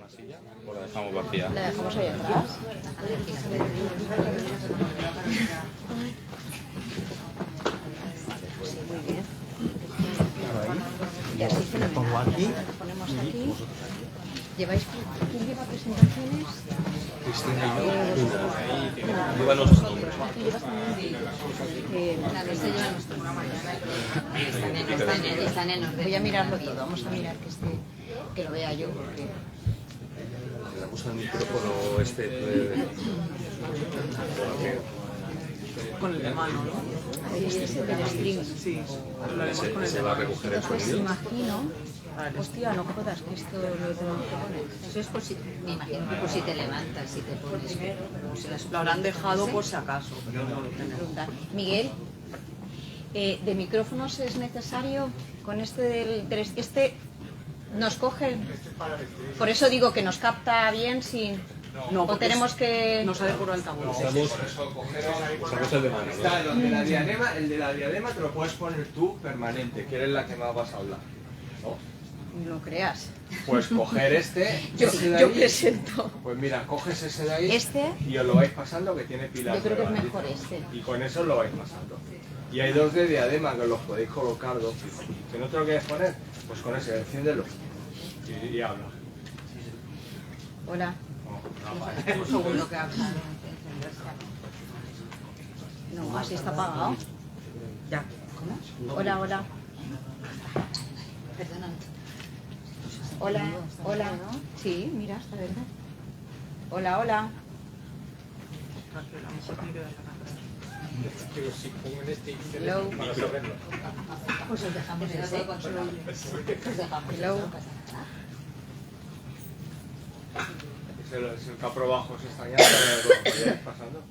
una silla o la dejamos vacía? La dejamos ahí atrás. Muy bien. Y así fenomenal. Lo ponemos aquí. ¿Quién lleva presentaciones? Cristina y yo. Lleva los nombres. Este lleva nuestro programa ya. Están en orden. Voy a mirarlo todo. Vamos a mirar que lo vea yo. Porque... Le puso el micrófono Con el de mano, ¿no? Ahí es el del stream. Sí, lo haremos con el se de va a mano. recoger el Pues sonido. imagino... Hostia, no jodas que esto lo tengo que poner. Eso es por si, me imagino que por si te levantas, si te pones. Lo habrán dejado por si acaso, pero no lo tenemos. Preguntar. Miguel, ¿de micrófonos es necesario con este este nos coge? Por eso digo que nos capta bien sin... No, o porque tenemos que... no sale por altavoz. Usamos el de mano, Está el de la diadema, el de la diadema te lo puedes poner tú permanente, que eres la que más vas a hablar, ¿no? No creas. Pues coger ese de Yo ahí, presento. pues mira, coges ese de ahí Este, y os lo vais pasando, que tiene pilas. yo creo que es nuevas, mejor ¿viste? este. Y con eso lo vais pasando. Y hay dos de diadema que os los podéis colocar dos. Si no te lo quieres poner, pues con ese, enciéndelo y habla. Hola. No, vale. Un segundo que habla. No, así está apagado. Ya. ¿Cómo? Hola, hola. Perdona. Hola, hola. Sí, mira, está verdad. Hola, hola. A lo mejor tiene que dar la Hello. Pues os dejamos ese. Os dejamos Hello. Es el que por abajo se está yendo, lo vais pasando.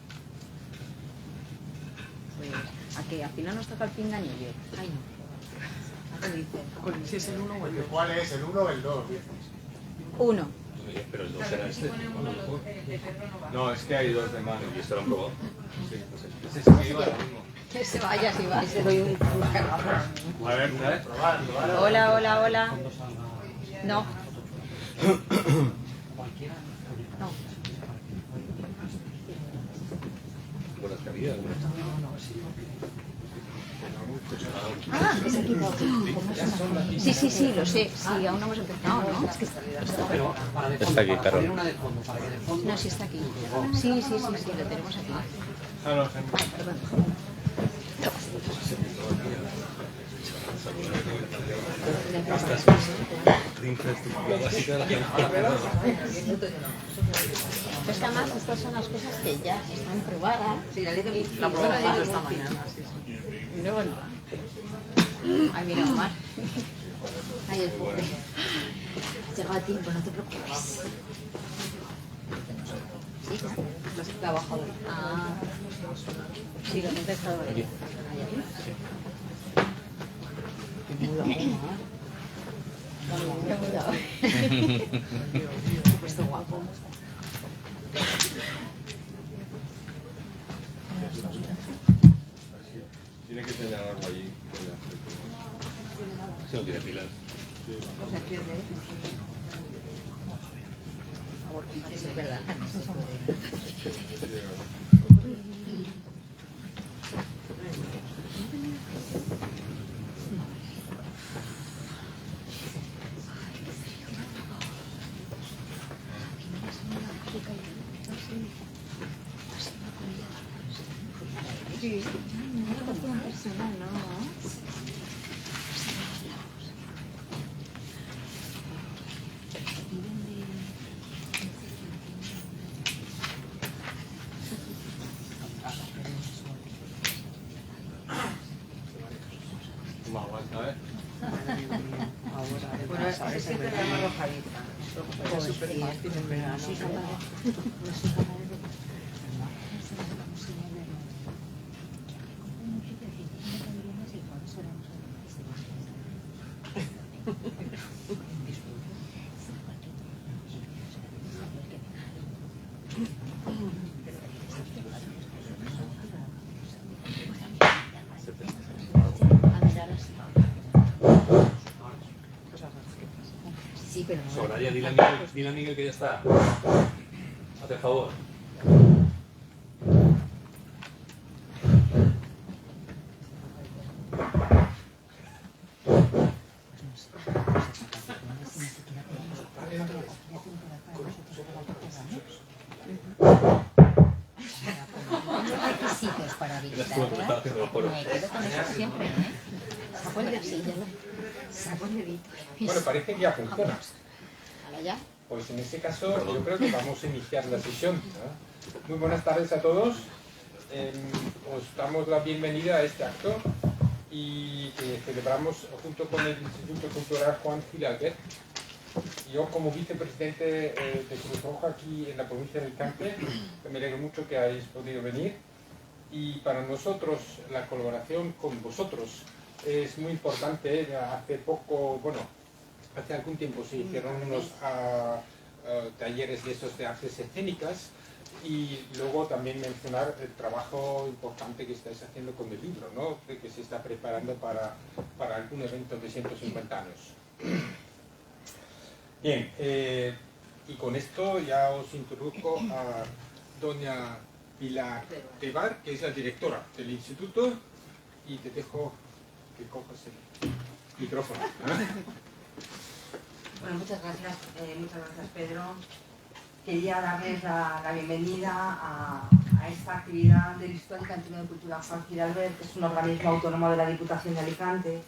Pues, ¿a que al final nos toca el pinganillo? Ay, no. ¿Qué dice? si es el 1 o el 2. ¿Cuál es? ¿El 1 o el 2? Uno. Pero el 2 era este. No, es que hay dos de mano. ¿Y este lo han probado? Ese sí que iba lo mismo. Que se vaya, si va. Ese doy un A ver, ¿sabes? Hola, hola, hola. No. No. Buenas que había. Ah, es aquí. Sí, sí, sí, lo sé. Sí, aún no hemos empezado, ¿no? Es que Está aquí, Carol. no, sí está aquí. Sí, sí, sí, sí, lo tenemos aquí. Ah, no, sí. Perdón. De infraestructura básica de la gente. Es que además estas son las cosas que ya están probadas. Sí, la ley de La probamos esta mañana. Sí, sí. Y luego no. Ay, mira, Omar. Ay, el pobre. Llegado a tiempo, no te preocupes. Sí, ya. La abajo. Ah, sí, lo he contestado. Qué cuidado. Puesto guapo. Tiene que tener algo allí. Si no tiene pilas. Es verdad. Toma, aguanta, ¿eh? Bueno, es que te llama arrojadita. Es súper fácil en verano. Sí, Sí, pero no. Soraya, dile a Miguel que ya está. Hazte el favor. Requisitos para habilitarla. Me quedo con eso siempre, ¿eh? Saco el dedito. Saco el dedito. Bueno, parece que ya funciona. Ahora ya. Pues en este caso yo creo que vamos a iniciar la sesión, ¿no? Muy buenas tardes a todos. Os damos la bienvenida a este acto y que celebramos junto con el Instituto Cultural Juan Filaguer. Yo como vicepresidente de Cruz Roja aquí en la provincia de Alicante, me alegro mucho que hayáis podido venir y para nosotros la colaboración con vosotros es muy importante. Hace poco, bueno, hace algún tiempo se hicieron unos talleres de estos de artes escénicas y luego también mencionar el trabajo importante que estáis haciendo con el libro, ¿no? Que se está preparando para algún evento de 150 años. Bien, y con esto ya os introduzco a doña Pilar Tebar, que es la directora del instituto, y te dejo que cojas el micrófono. Bueno, muchas gracias Pedro. Quería darles la bienvenida a esta actividad del Instituto Alicantino de Cultura Juan Giralbert, que es un organismo autónomo de la Diputación de Alicante.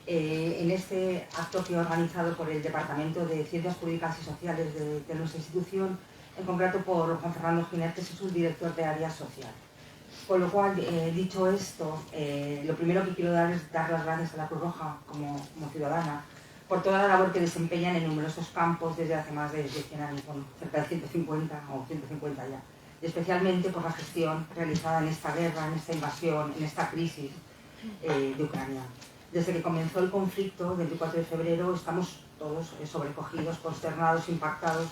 En este acto que he organizado por el Departamento de Ciencias Jurídicas y Sociales de nuestra institución, en concreto por Juan Fernando Giner, que es su director de área social. Con lo cual, dicho esto, lo primero que quiero dar es dar las gracias a la Cruz Roja como ciudadana por toda la labor que desempeñan en numerosos campos desde hace más de 100 años, bueno, cerca de 150 o 150 ya, y especialmente por la gestión realizada en esta guerra, en esta invasión, en esta crisis de Ucrania. Desde que comenzó el conflicto, el 24 de febrero, estamos todos sobrecogidos, consternados, impactados,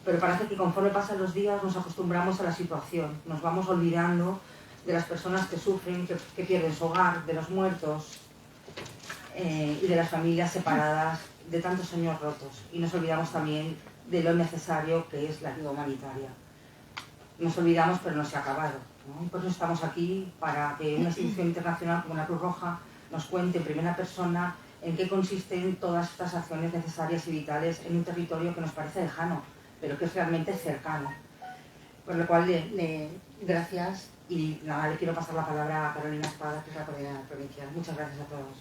pero parece que conforme pasan los días nos acostumbramos a la situación, nos vamos olvidando de las personas que sufren, que pierden su hogar, de los muertos y de las familias separadas, de tantos sueños rotos. Y nos olvidamos también de lo necesario que es la ayuda humanitaria. Nos olvidamos, pero no se ha acabado, ¿no? Y por eso estamos aquí, para que una institución internacional como la Cruz Roja nos cuente en primera persona en qué consisten todas estas acciones necesarias y vitales en un territorio que nos parece lejano, pero que es realmente cercano. Por lo cual, gracias y nada, le quiero pasar la palabra a Carolina Espada, que es la coordinadora provincial. Muchas gracias a todos.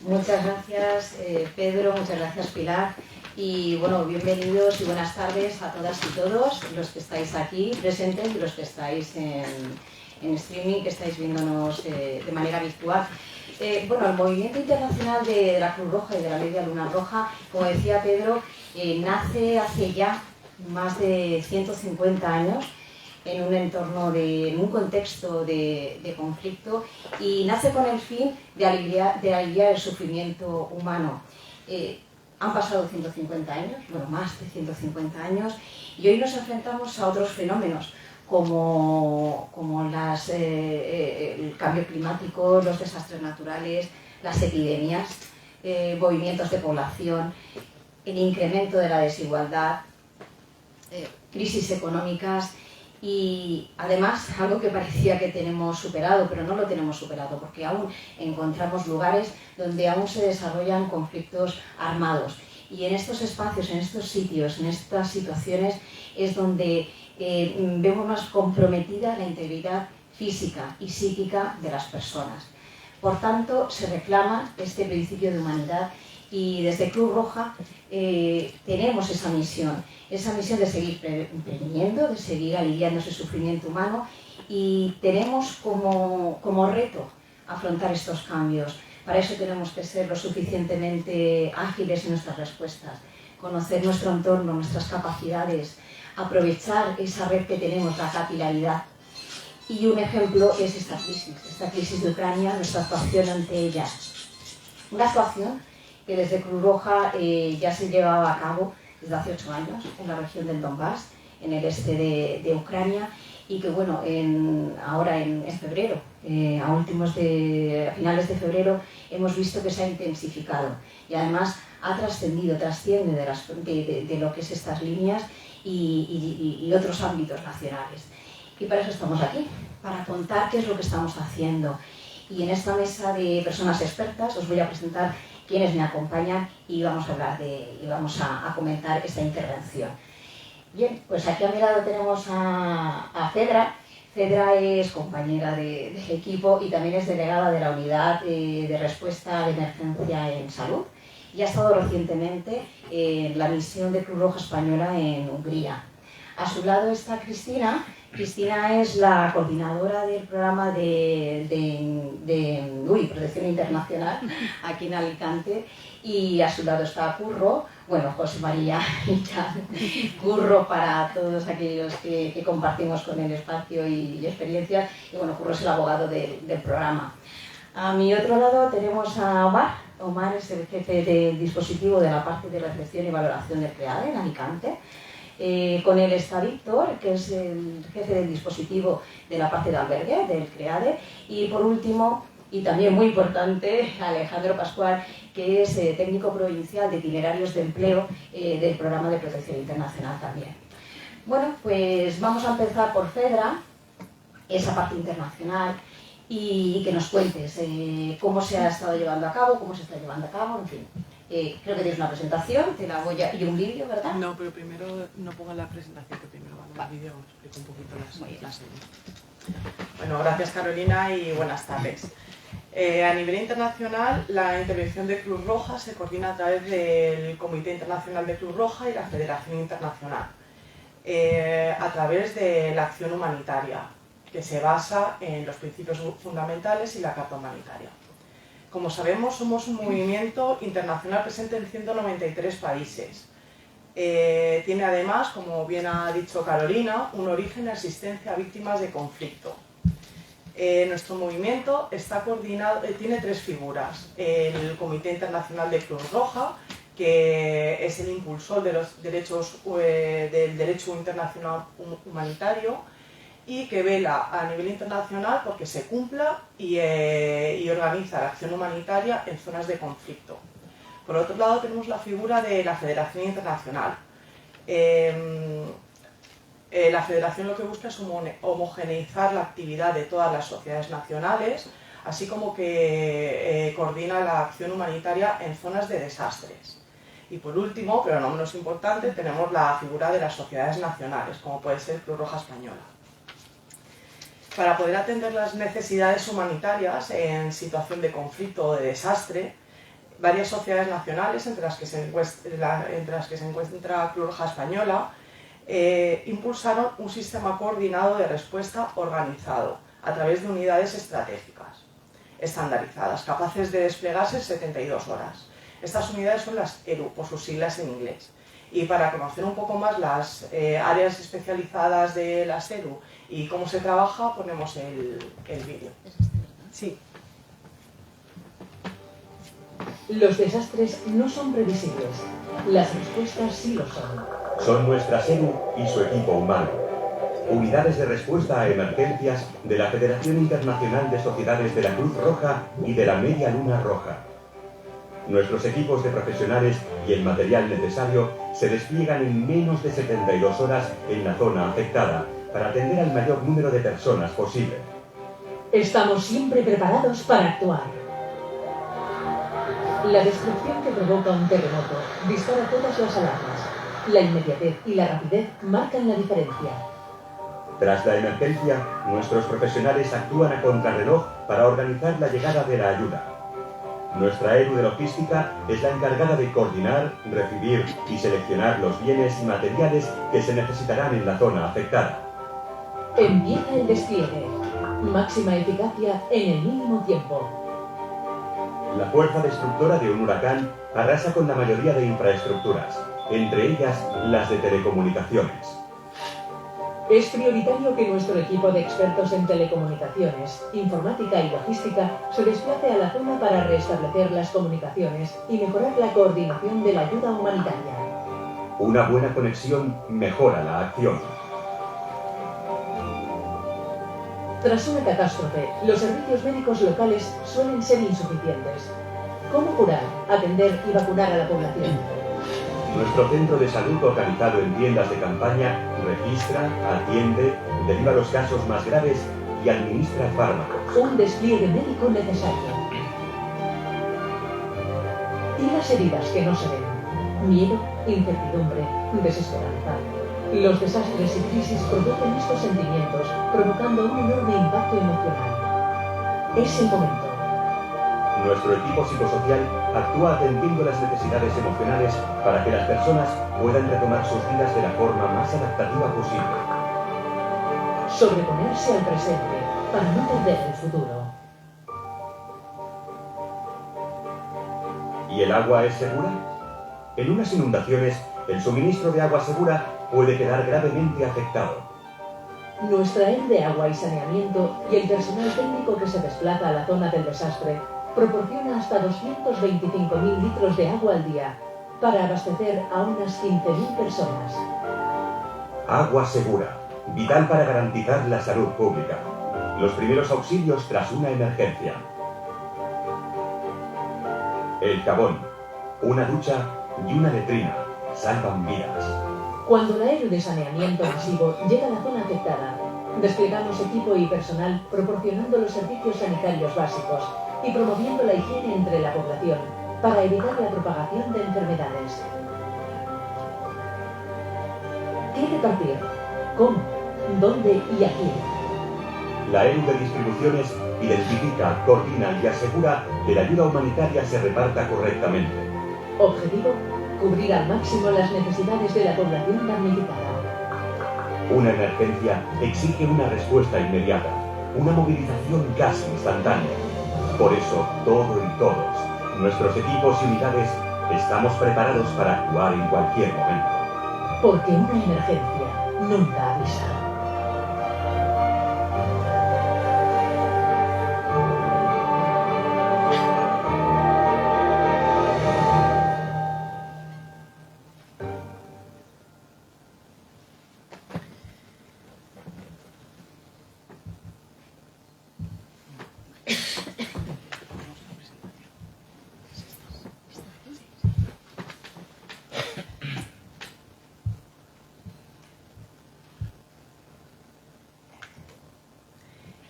Muchas gracias Pedro, muchas gracias Pilar y bueno, bienvenidos y buenas tardes a todas y todos los que estáis aquí presentes y los que estáis en streaming, que estáis viéndonos de manera virtual. Bueno, el movimiento internacional de la Cruz Roja y de la Media Luna Roja, como decía Pedro, nace hace ya más de 150 años en un entorno, en un contexto de conflicto y nace con el fin de aliviar el sufrimiento humano. Han pasado 150 años, bueno, más de 150 años, y hoy nos enfrentamos a otros fenómenos como el cambio climático, los desastres naturales, las epidemias, movimientos de población, el incremento de la desigualdad, crisis económicas y además algo que parecía que tenemos superado, pero no lo tenemos superado porque aún encontramos lugares donde aún se desarrollan conflictos armados. Y en estos espacios, en estos sitios, en estas situaciones es donde vemos más comprometida la integridad física y psíquica de las personas. Por tanto, se reclama este principio de humanidad y desde Cruz Roja tenemos esa misión de seguir previniendo, de seguir aliviando ese sufrimiento humano y tenemos como reto afrontar estos cambios. Para eso tenemos que ser lo suficientemente ágiles en nuestras respuestas, conocer nuestro entorno, nuestras capacidades, aprovechar esa red que tenemos, la capilaridad. Y un ejemplo es esta crisis de Ucrania, nuestra actuación ante ella. Una actuación que desde Cruz Roja ya se llevaba a cabo desde hace 8 años en la región del Donbass, en el este de Ucrania, y que bueno, ahora en febrero, a finales de febrero, hemos visto que se ha intensificado y además trasciende de lo que es estas líneas y otros ámbitos nacionales. Y para eso estamos aquí, para contar qué es lo que estamos haciendo. Y en esta mesa de personas expertas os voy a presentar quienes me acompañan y vamos a comentar esta intervención. Bien, pues aquí a mi lado tenemos a Fedra. Fedra es compañera del equipo y también es delegada de la Unidad de Respuesta de Emergencia en Salud y ha estado recientemente en la misión de Cruz Roja Española en Hungría. A su lado está Cristina. Cristina es la coordinadora del programa de Protección Internacional aquí en Alicante y a su lado está Curro, bueno, José María y Curro para todos aquellos que compartimos con el espacio y experiencias, y bueno, Curro es el abogado del programa. A mi otro lado tenemos a Omar. Omar es el jefe del dispositivo de la parte de recepción y valoración del CREADE en Alicante. Con él está Víctor, que es el jefe del dispositivo de la parte de albergue del CREADE, y por último, y también muy importante, Alejandro Pascual, que es técnico provincial de itinerarios de empleo del programa de protección internacional también. Bueno, pues vamos a empezar por Fedra, esa parte internacional, y que nos cuentes cómo se ha estado llevando a cabo, cómo se está llevando a cabo, en fin. Creo que tienes una presentación, y un vídeo, ¿verdad? No, pero primero no pongan la presentación, que primero van el vídeo, os explico un poquito la serie. Bueno, gracias Carolina y buenas tardes. A nivel internacional, la intervención de Cruz Roja se coordina a través del Comité Internacional de Cruz Roja y la Federación Internacional, a través de la acción humanitaria, que se basa en los principios fundamentales y la Carta Humanitaria. Como sabemos, somos un movimiento internacional presente en 193 países. Tiene además, como bien ha dicho Carolina, un origen en asistencia a víctimas de conflicto. Nuestro movimiento está coordinado, tiene tres figuras. El Comité Internacional de Cruz Roja, que es el impulsor de los derechos, del derecho internacional humanitario, y que vela a nivel internacional porque se cumpla y organiza la acción humanitaria en zonas de conflicto. Por otro lado, tenemos la figura de la Federación Internacional. La Federación lo que busca es homogeneizar la actividad de todas las sociedades nacionales, así como que coordina la acción humanitaria en zonas de desastres. Y por último, pero no menos importante, tenemos la figura de las sociedades nacionales, como puede ser Cruz Roja Española. Para poder atender las necesidades humanitarias en situación de conflicto o de desastre, varias sociedades nacionales, entre las que se encuentra Cruz Roja Española, impulsaron un sistema coordinado de respuesta organizado a través de unidades estratégicas, estandarizadas, capaces de desplegarse en 72 horas. Estas unidades son las ERU, por sus siglas en inglés. Y para conocer un poco más las áreas especializadas de las ERU y cómo se trabaja, ponemos el vídeo. Sí. Los desastres no son previsibles. Las respuestas sí lo son. Son nuestras ERU y su equipo humano. Unidades de respuesta a emergencias de la Federación Internacional de Sociedades de la Cruz Roja y de la Media Luna Roja. Nuestros equipos de profesionales y el material necesario se despliegan en menos de 72 horas en la zona afectada para atender al mayor número de personas posible. Estamos siempre preparados para actuar. La destrucción que provoca un terremoto dispara todas las alarmas. La inmediatez y la rapidez marcan la diferencia. Tras la emergencia, nuestros profesionales actúan a contrarreloj para organizar la llegada de la ayuda. Nuestra ERU de logística es la encargada de coordinar, recibir y seleccionar los bienes y materiales que se necesitarán en la zona afectada. Empieza el despliegue. Máxima eficacia en el mínimo tiempo. La fuerza destructora de un huracán arrasa con la mayoría de infraestructuras, entre ellas las de telecomunicaciones. Es prioritario que nuestro equipo de expertos en telecomunicaciones, informática y logística se desplace a la zona para restablecer las comunicaciones y mejorar la coordinación de la ayuda humanitaria. Una buena conexión mejora la acción. Tras una catástrofe, los servicios médicos locales suelen ser insuficientes. ¿Cómo curar, atender y vacunar a la población? Nuestro centro de salud, organizado en tiendas de campaña, registra, atiende, deriva los casos más graves y administra fármacos. Un despliegue médico necesario. Y las heridas que no se ven. Miedo, incertidumbre, desesperanza. Los desastres y crisis producen estos sentimientos, provocando un enorme impacto emocional. Es el momento. Nuestro equipo psicosocial actúa atendiendo las necesidades emocionales para que las personas puedan retomar sus vidas de la forma más adaptativa posible. Sobreponerse al presente para no perder el futuro. ¿Y el agua es segura? En unas inundaciones, el suministro de agua segura puede quedar gravemente afectado. Nuestra EN de agua y saneamiento y el personal técnico que se desplaza a la zona del desastre proporciona hasta 225.000 litros de agua al día para abastecer a unas 15.000 personas. Agua segura, vital para garantizar la salud pública. Los primeros auxilios tras una emergencia. El jabón, una ducha y una letrina salvan vidas. Cuando la ERU de saneamiento masivo llega a la zona afectada, desplegamos equipo y personal proporcionando los servicios sanitarios básicos y promoviendo la higiene entre la población para evitar la propagación de enfermedades. ¿Qué repartir? ¿Cómo? ¿Dónde y a quién? La ERU de Distribuciones identifica, coordina y asegura que la ayuda humanitaria se reparta correctamente. Objetivo: cubrir al máximo las necesidades de la población damnificada. Una emergencia exige una respuesta inmediata, una movilización casi instantánea. Por eso, todo y todos, nuestros equipos y unidades, estamos preparados para actuar en cualquier momento. Porque una emergencia nunca avisa.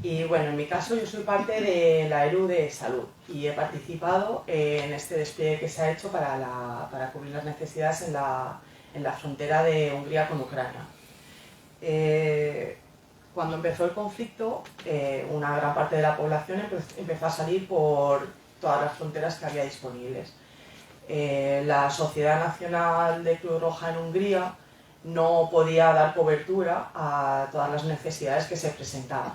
Y bueno, en mi caso yo soy parte de la ERU de salud y he participado en este despliegue que se ha hecho para cubrir las necesidades en la frontera de Hungría con Ucrania. Cuando empezó el conflicto, una gran parte de la población empezó a salir por todas las fronteras que había disponibles. La Sociedad Nacional de Cruz Roja en Hungría no podía dar cobertura a todas las necesidades que se presentaban.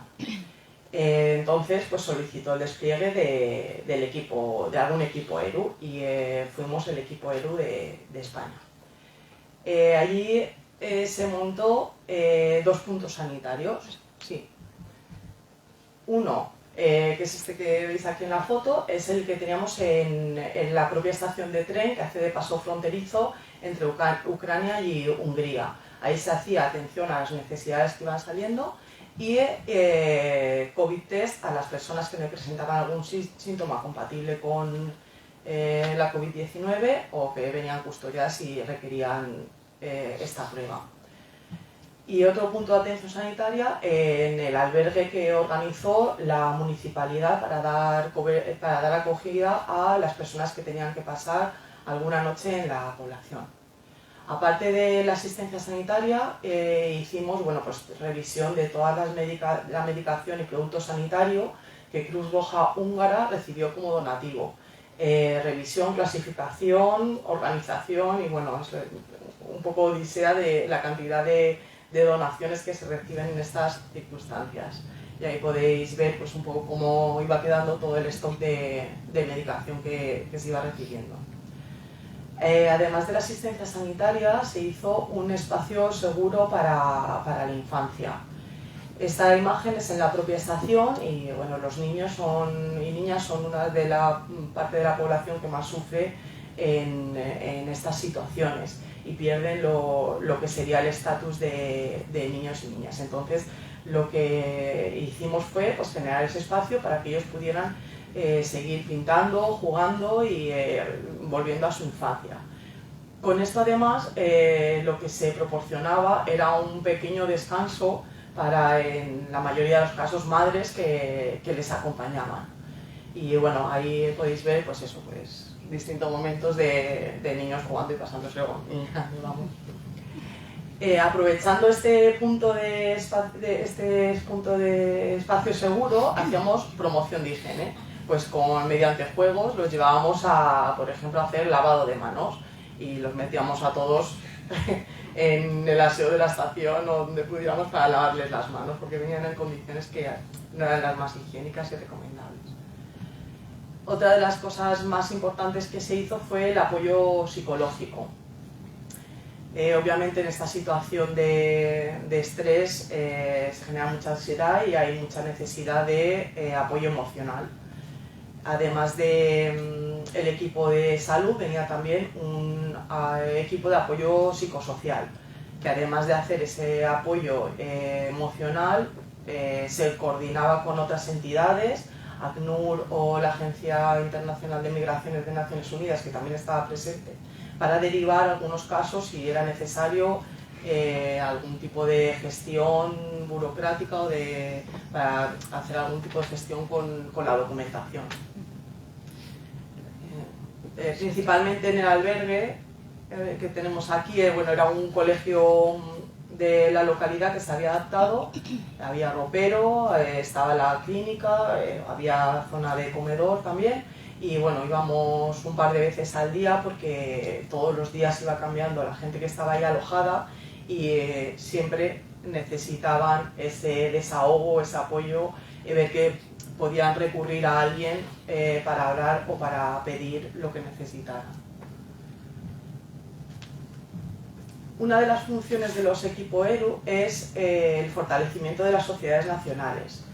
Entonces pues solicitó el despliegue de algún equipo ERU y fuimos el equipo ERU de España. Allí se montó 2 puntos sanitarios. Sí. Uno, que es este que veis aquí en la foto, es el que teníamos en la propia estación de tren que hace de paso fronterizo entre Ucrania y Hungría. Ahí se hacía atención a las necesidades que iban saliendo y COVID test a las personas que presentaban algún síntoma compatible con la COVID-19 o que venían custodiadas y requerían esta prueba. Y otro punto de atención sanitaria en el albergue que organizó la municipalidad para dar acogida a las personas que tenían que pasar alguna noche en la población. Aparte de la asistencia sanitaria, hicimos revisión de toda la medicación y productos sanitarios que Cruz Roja húngara recibió como donativo. Revisión, clasificación, organización y un poco odisea de la cantidad de donaciones que se reciben en estas circunstancias. Y ahí podéis ver un poco cómo iba quedando todo el stock de medicación que se iba recibiendo. Además de la asistencia sanitaria, se hizo un espacio seguro para la infancia. Esta imagen es en la propia estación y los niños y niñas son una de la parte de la población que más sufre en estas situaciones y pierden lo que sería el estatus de niños y niñas. Entonces, lo que hicimos fue pues, generar ese espacio para que ellos pudieran seguir pintando, jugando y volviendo a su infancia. Con esto además lo que se proporcionaba era un pequeño descanso para, en la mayoría de los casos, madres que les acompañaban. Y bueno, ahí podéis ver pues eso, pues, distintos momentos de niños jugando y pasándose vamos. Aprovechando este punto de espacio seguro, hacíamos promoción de higiene. Pues mediante juegos los llevábamos a, por ejemplo, a hacer lavado de manos y los metíamos a todos en el aseo de la estación o donde pudiéramos para lavarles las manos, porque venían en condiciones que no eran las más higiénicas y recomendables. Otra de las cosas más importantes que se hizo fue el apoyo psicológico. Obviamente en esta situación de estrés se genera mucha ansiedad y hay mucha necesidad de apoyo emocional. Además del equipo de salud venía también un equipo de apoyo psicosocial, que además de hacer ese apoyo emocional se coordinaba con otras entidades, ACNUR o la Agencia Internacional de Migraciones de Naciones Unidas, que también estaba presente, para derivar algunos casos si era necesario algún tipo de gestión burocrática o para hacer algún tipo de gestión con la documentación. Principalmente en el albergue que tenemos aquí, bueno, era un colegio de la localidad que se había adaptado, había ropero, estaba la clínica, había zona de comedor también. Y bueno, íbamos un par de veces al día porque todos los días iba cambiando la gente que estaba ahí alojada y siempre necesitaban ese desahogo, ese apoyo, ver que podían recurrir a alguien para orar o para pedir lo que necesitaran. Una de las funciones de los equipos ERU es el fortalecimiento de las sociedades nacionales.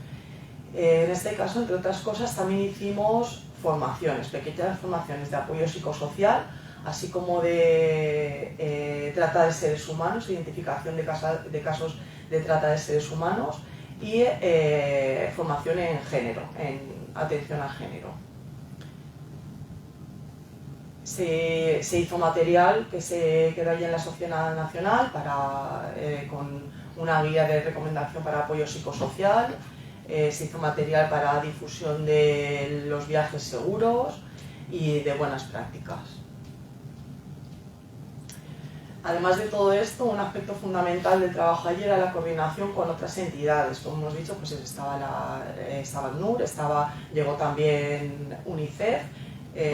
En este caso, entre otras cosas, también hicimos formaciones, pequeñas formaciones de apoyo psicosocial, así como de trata de seres humanos, identificación de casos de trata de seres humanos y formación en género, en atención al género. Se hizo material que se quedó allí en la Sociedad Nacional con una guía de recomendación para apoyo psicosocial. Se hizo material para difusión de los viajes seguros y de buenas prácticas. Además de todo esto, un aspecto fundamental del trabajo allí era la coordinación con otras entidades. Como hemos dicho, pues estaba ACNUR, llegó también UNICEF,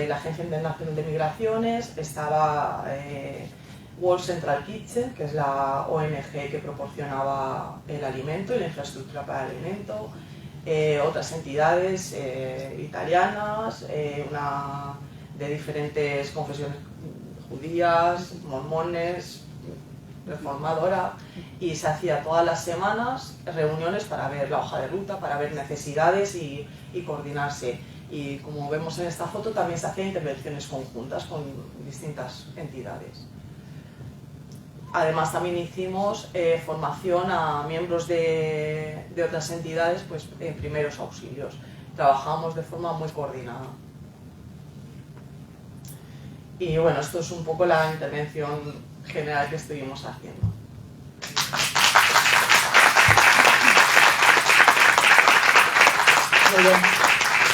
la Agencia Internacional de Migraciones, estaba World Central Kitchen, que es la ONG que proporcionaba el alimento y la infraestructura para el alimento, otras entidades italianas, una de diferentes confesiones judías, mormones, reformadora, y se hacía todas las semanas reuniones para ver la hoja de ruta, para ver necesidades y coordinarse. Y como vemos en esta foto, también se hacían intervenciones conjuntas con distintas entidades. Además también hicimos formación a miembros de otras entidades pues, en primeros auxilios. Trabajamos de forma muy coordinada. Y bueno, esto es un poco la intervención general que estuvimos haciendo. Muy bien.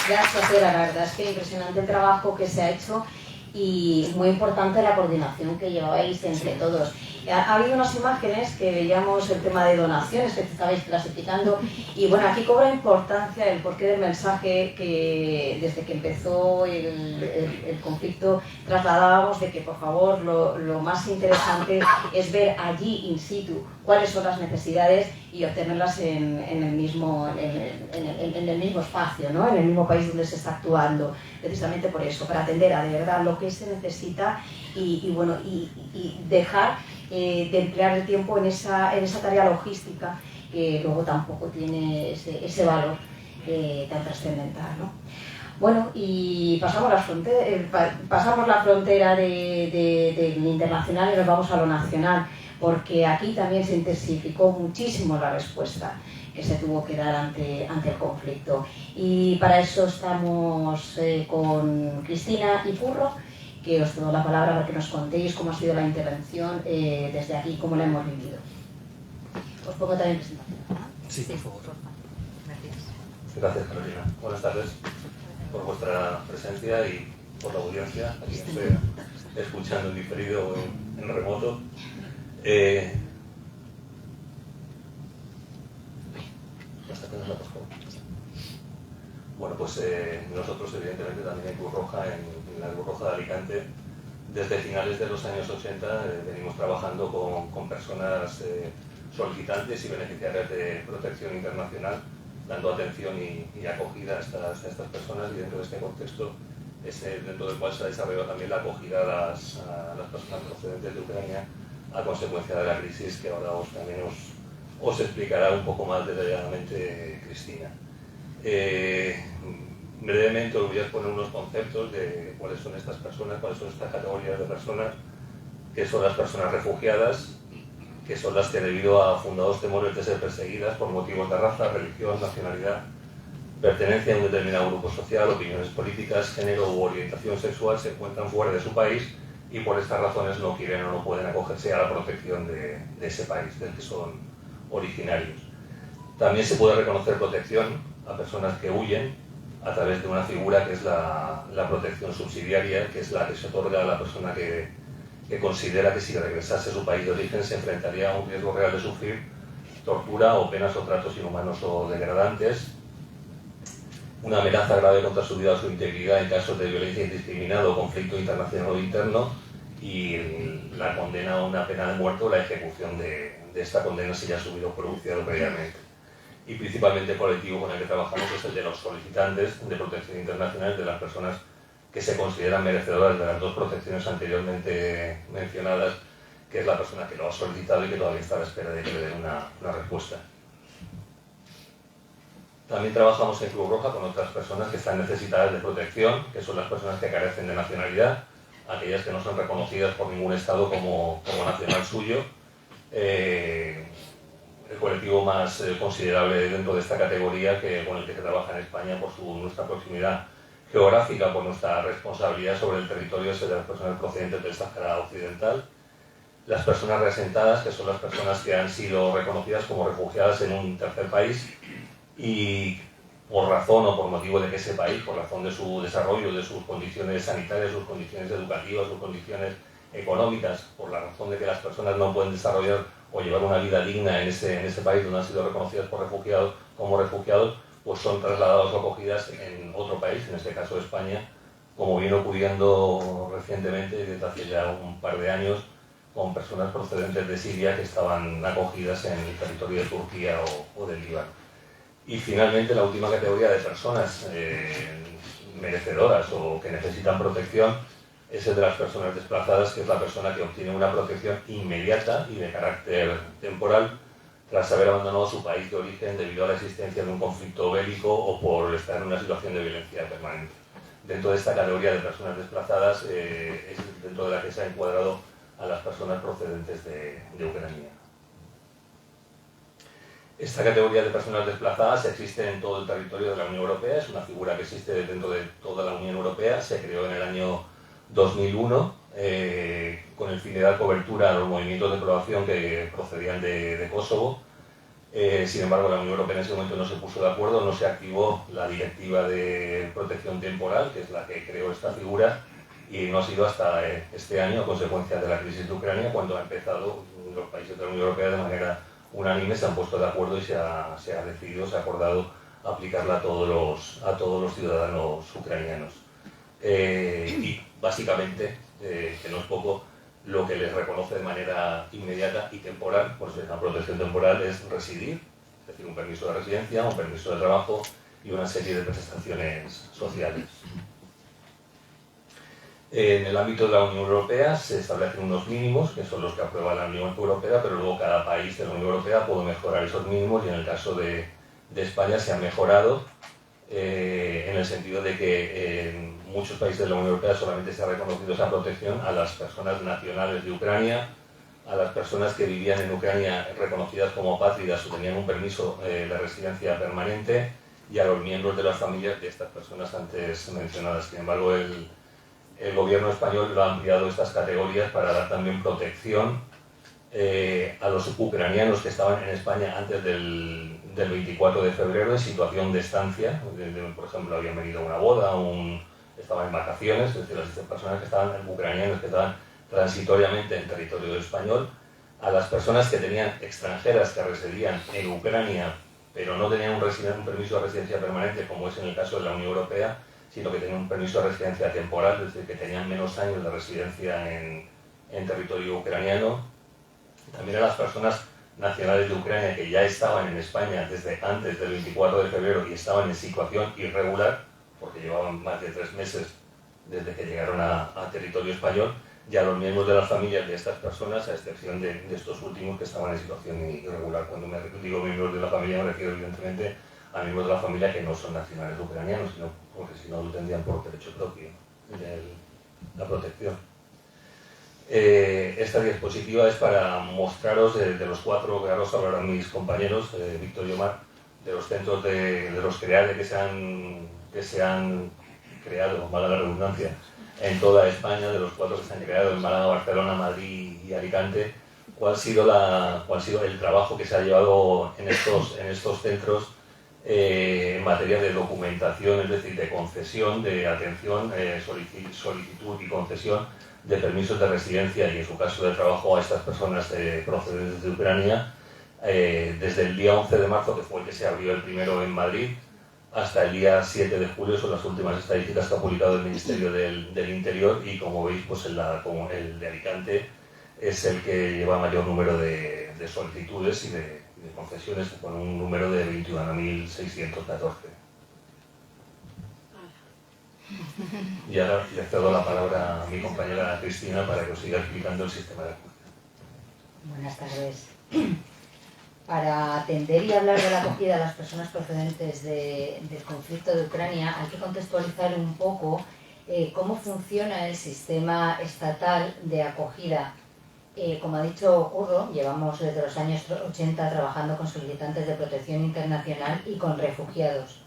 Gracias, Vera. La verdad es que impresionante el trabajo que se ha hecho y muy importante la coordinación que llevabais entre todos. Ha habido unas imágenes que veíamos el tema de donaciones que estabais clasificando y bueno, aquí cobra importancia el porqué del mensaje que desde que empezó el conflicto trasladábamos de que por favor lo más interesante es ver allí in situ cuáles son las necesidades y obtenerlas en el mismo espacio, ¿no? En el mismo país donde se está actuando, precisamente por eso, para atender a de verdad lo que se necesita y dejar de emplear el tiempo en esa tarea logística que luego tampoco tiene ese valor tan trascendental, ¿no? Bueno, y pasamos la frontera del internacional y nos vamos a lo nacional, porque aquí también se intensificó muchísimo la respuesta. que se tuvo que dar ante el conflicto. Y para eso estamos con Cristina y Curro, que os doy la palabra para que nos contéis cómo ha sido la intervención desde aquí, cómo la hemos vivido. Os pongo también presentación. Sí, por favor. Gracias, Carolina. Buenas tardes por vuestra presencia y por la audiencia, aquí estoy escuchando en diferido o en remoto. Bueno, pues nosotros evidentemente también en Cruz Roja, en la Cruz Roja de Alicante, desde finales de los años 80 venimos trabajando con personas solicitantes y beneficiarias de protección internacional, dando atención y acogida a estas personas, y dentro de este contexto es dentro del cual se ha desarrollado también la acogida a las personas procedentes de Ucrania a consecuencia de la crisis, que ahora también os explicará un poco más detalladamente Cristina. Brevemente os voy a exponer unos conceptos de cuáles son estas personas, cuáles son estas categorías de personas, que son las personas refugiadas, que son las que, debido a fundados temores de ser perseguidas por motivos de raza, religión, nacionalidad, pertenencia a un determinado grupo social, opiniones políticas, género u orientación sexual, se encuentran fuera de su país y por estas razones no quieren o no pueden acogerse a la protección de ese país del que son originarios. También se puede reconocer protección a personas que huyen a través de una figura que es la protección subsidiaria, que es la que se otorga a la persona que considera que si regresase a su país de origen se enfrentaría a un riesgo real de sufrir tortura o penas o tratos inhumanos o degradantes, una amenaza grave contra su vida o su integridad en casos de violencia indiscriminada o conflicto internacional o interno, y la condena a una pena de muerte o la ejecución de esta condena si ya ha sido pronunciado previamente. Y principalmente el colectivo con el que trabajamos es el de los solicitantes de protección internacional, de las personas que se consideran merecedoras de las dos protecciones anteriormente mencionadas, que es la persona que lo ha solicitado y que todavía está a la espera de que le den una respuesta. También trabajamos en Cruz Roja con otras personas que están necesitadas de protección, que son las personas que carecen de nacionalidad, aquellas que no son reconocidas por ningún Estado como nacional suyo. El colectivo más considerable dentro de esta categoría, con el que se trabaja en España por nuestra proximidad geográfica, por nuestra responsabilidad sobre el territorio, es de las personas procedentes del Sáhara Occidental. Las personas reasentadas, que son las personas que han sido reconocidas como refugiadas en un tercer país y por razón o por motivo de que ese país, por razón de su desarrollo, de sus condiciones sanitarias, sus condiciones educativas, sus condiciones económicas, por la razón de que las personas no pueden desarrollar o llevar una vida digna en ese país donde han sido reconocidas como refugiados, pues son trasladados o acogidas en otro país, en este caso España, como viene ocurriendo recientemente, desde hace ya un par de años, con personas procedentes de Siria que estaban acogidas en el territorio de Turquía o del Líbano. Y finalmente la última categoría de personas merecedoras o que necesitan protección es el de las personas desplazadas, que es la persona que obtiene una protección inmediata y de carácter temporal tras haber abandonado su país de origen debido a la existencia de un conflicto bélico o por estar en una situación de violencia permanente. Dentro de esta categoría de personas desplazadas es dentro de la que se ha encuadrado a las personas procedentes de Ucrania. Esta categoría de personas desplazadas existe en todo el territorio de la Unión Europea, es una figura que existe dentro de toda la Unión Europea, se creó en el año 2001 con el fin de dar cobertura a los movimientos de población que procedían de Kosovo. Sin embargo, la Unión Europea en ese momento no se puso de acuerdo, no se activó la directiva de protección temporal, que es la que creó esta figura, y no ha sido hasta este año, a consecuencia de la crisis de Ucrania, cuando ha empezado los países de la Unión Europea de manera unánime, se han puesto de acuerdo y se ha decidido, se ha acordado aplicarla a todos los ciudadanos ucranianos. Y básicamente, que no es poco, lo que les reconoce de manera inmediata y temporal, pues la protección temporal es residir, es decir, un permiso de residencia, un permiso de trabajo y una serie de prestaciones sociales. En el ámbito de la Unión Europea se establecen unos mínimos, que son los que aprueba la Unión Europea, pero luego cada país de la Unión Europea puede mejorar esos mínimos, y en el caso de España se ha mejorado en el sentido de que en muchos países de la Unión Europea solamente se ha reconocido esa protección a las personas nacionales de Ucrania, a las personas que vivían en Ucrania reconocidas como apátridas o tenían un permiso de residencia permanente, y a los miembros de las familias de estas personas antes mencionadas. Sin embargo, el gobierno español lo ha ampliado estas categorías para dar también protección a los ucranianos que estaban en España antes del 24 de febrero en situación de estancia. Por ejemplo, habían venido a una boda, estaban en vacaciones, es decir, las personas que estaban, ucranianos que estaban transitoriamente en territorio español, a las personas que tenían extranjeras que residían en Ucrania pero no tenían un permiso de residencia permanente, como es en el caso de la Unión Europea, sino que tenían un permiso de residencia temporal, es decir, que tenían menos años de residencia en territorio ucraniano. También a las personas nacionales de Ucrania que ya estaban en España desde antes del 24 de febrero y estaban en situación irregular, porque llevaban más de 3 meses desde que llegaron a territorio español, y a los miembros de las familias de estas personas, a excepción de estos últimos que estaban en situación irregular. Cuando me digo miembros de la familia me refiero evidentemente a miembros de la familia que no son nacionales ucranianos, sino porque si no lo tendrían por derecho propio la protección. Esta diapositiva es para mostraros de los 4 que ahora os hablarán mis compañeros, Víctor y Omar, de los centros de los CREADE que se han creado, valga la redundancia, en toda España, de los 4 que se han creado en Málaga, Barcelona, Madrid y Alicante, cuál ha sido el trabajo que se ha llevado en estos centros en materia de documentación, es decir, de concesión, de atención, solicitud y concesión de permisos de residencia y, en su caso, de trabajo a estas personas procedentes de Ucrania, desde el día 11 de marzo, que fue el que se abrió el primero en Madrid, hasta el día 7 de julio, son las últimas estadísticas que ha publicado el Ministerio del Interior, y como veis, pues el de Alicante es el que lleva mayor número de solicitudes y de concesiones, con un número de 21.614. Y ahora le cedo la palabra a mi compañera Cristina para que os siga explicando el sistema de acogida. Buenas tardes. Para atender y hablar de la acogida de las personas procedentes del conflicto de Ucrania, hay que contextualizar un poco cómo funciona el sistema estatal de acogida. Como ha dicho Curro, llevamos desde los años 80 trabajando con solicitantes de protección internacional y con refugiados.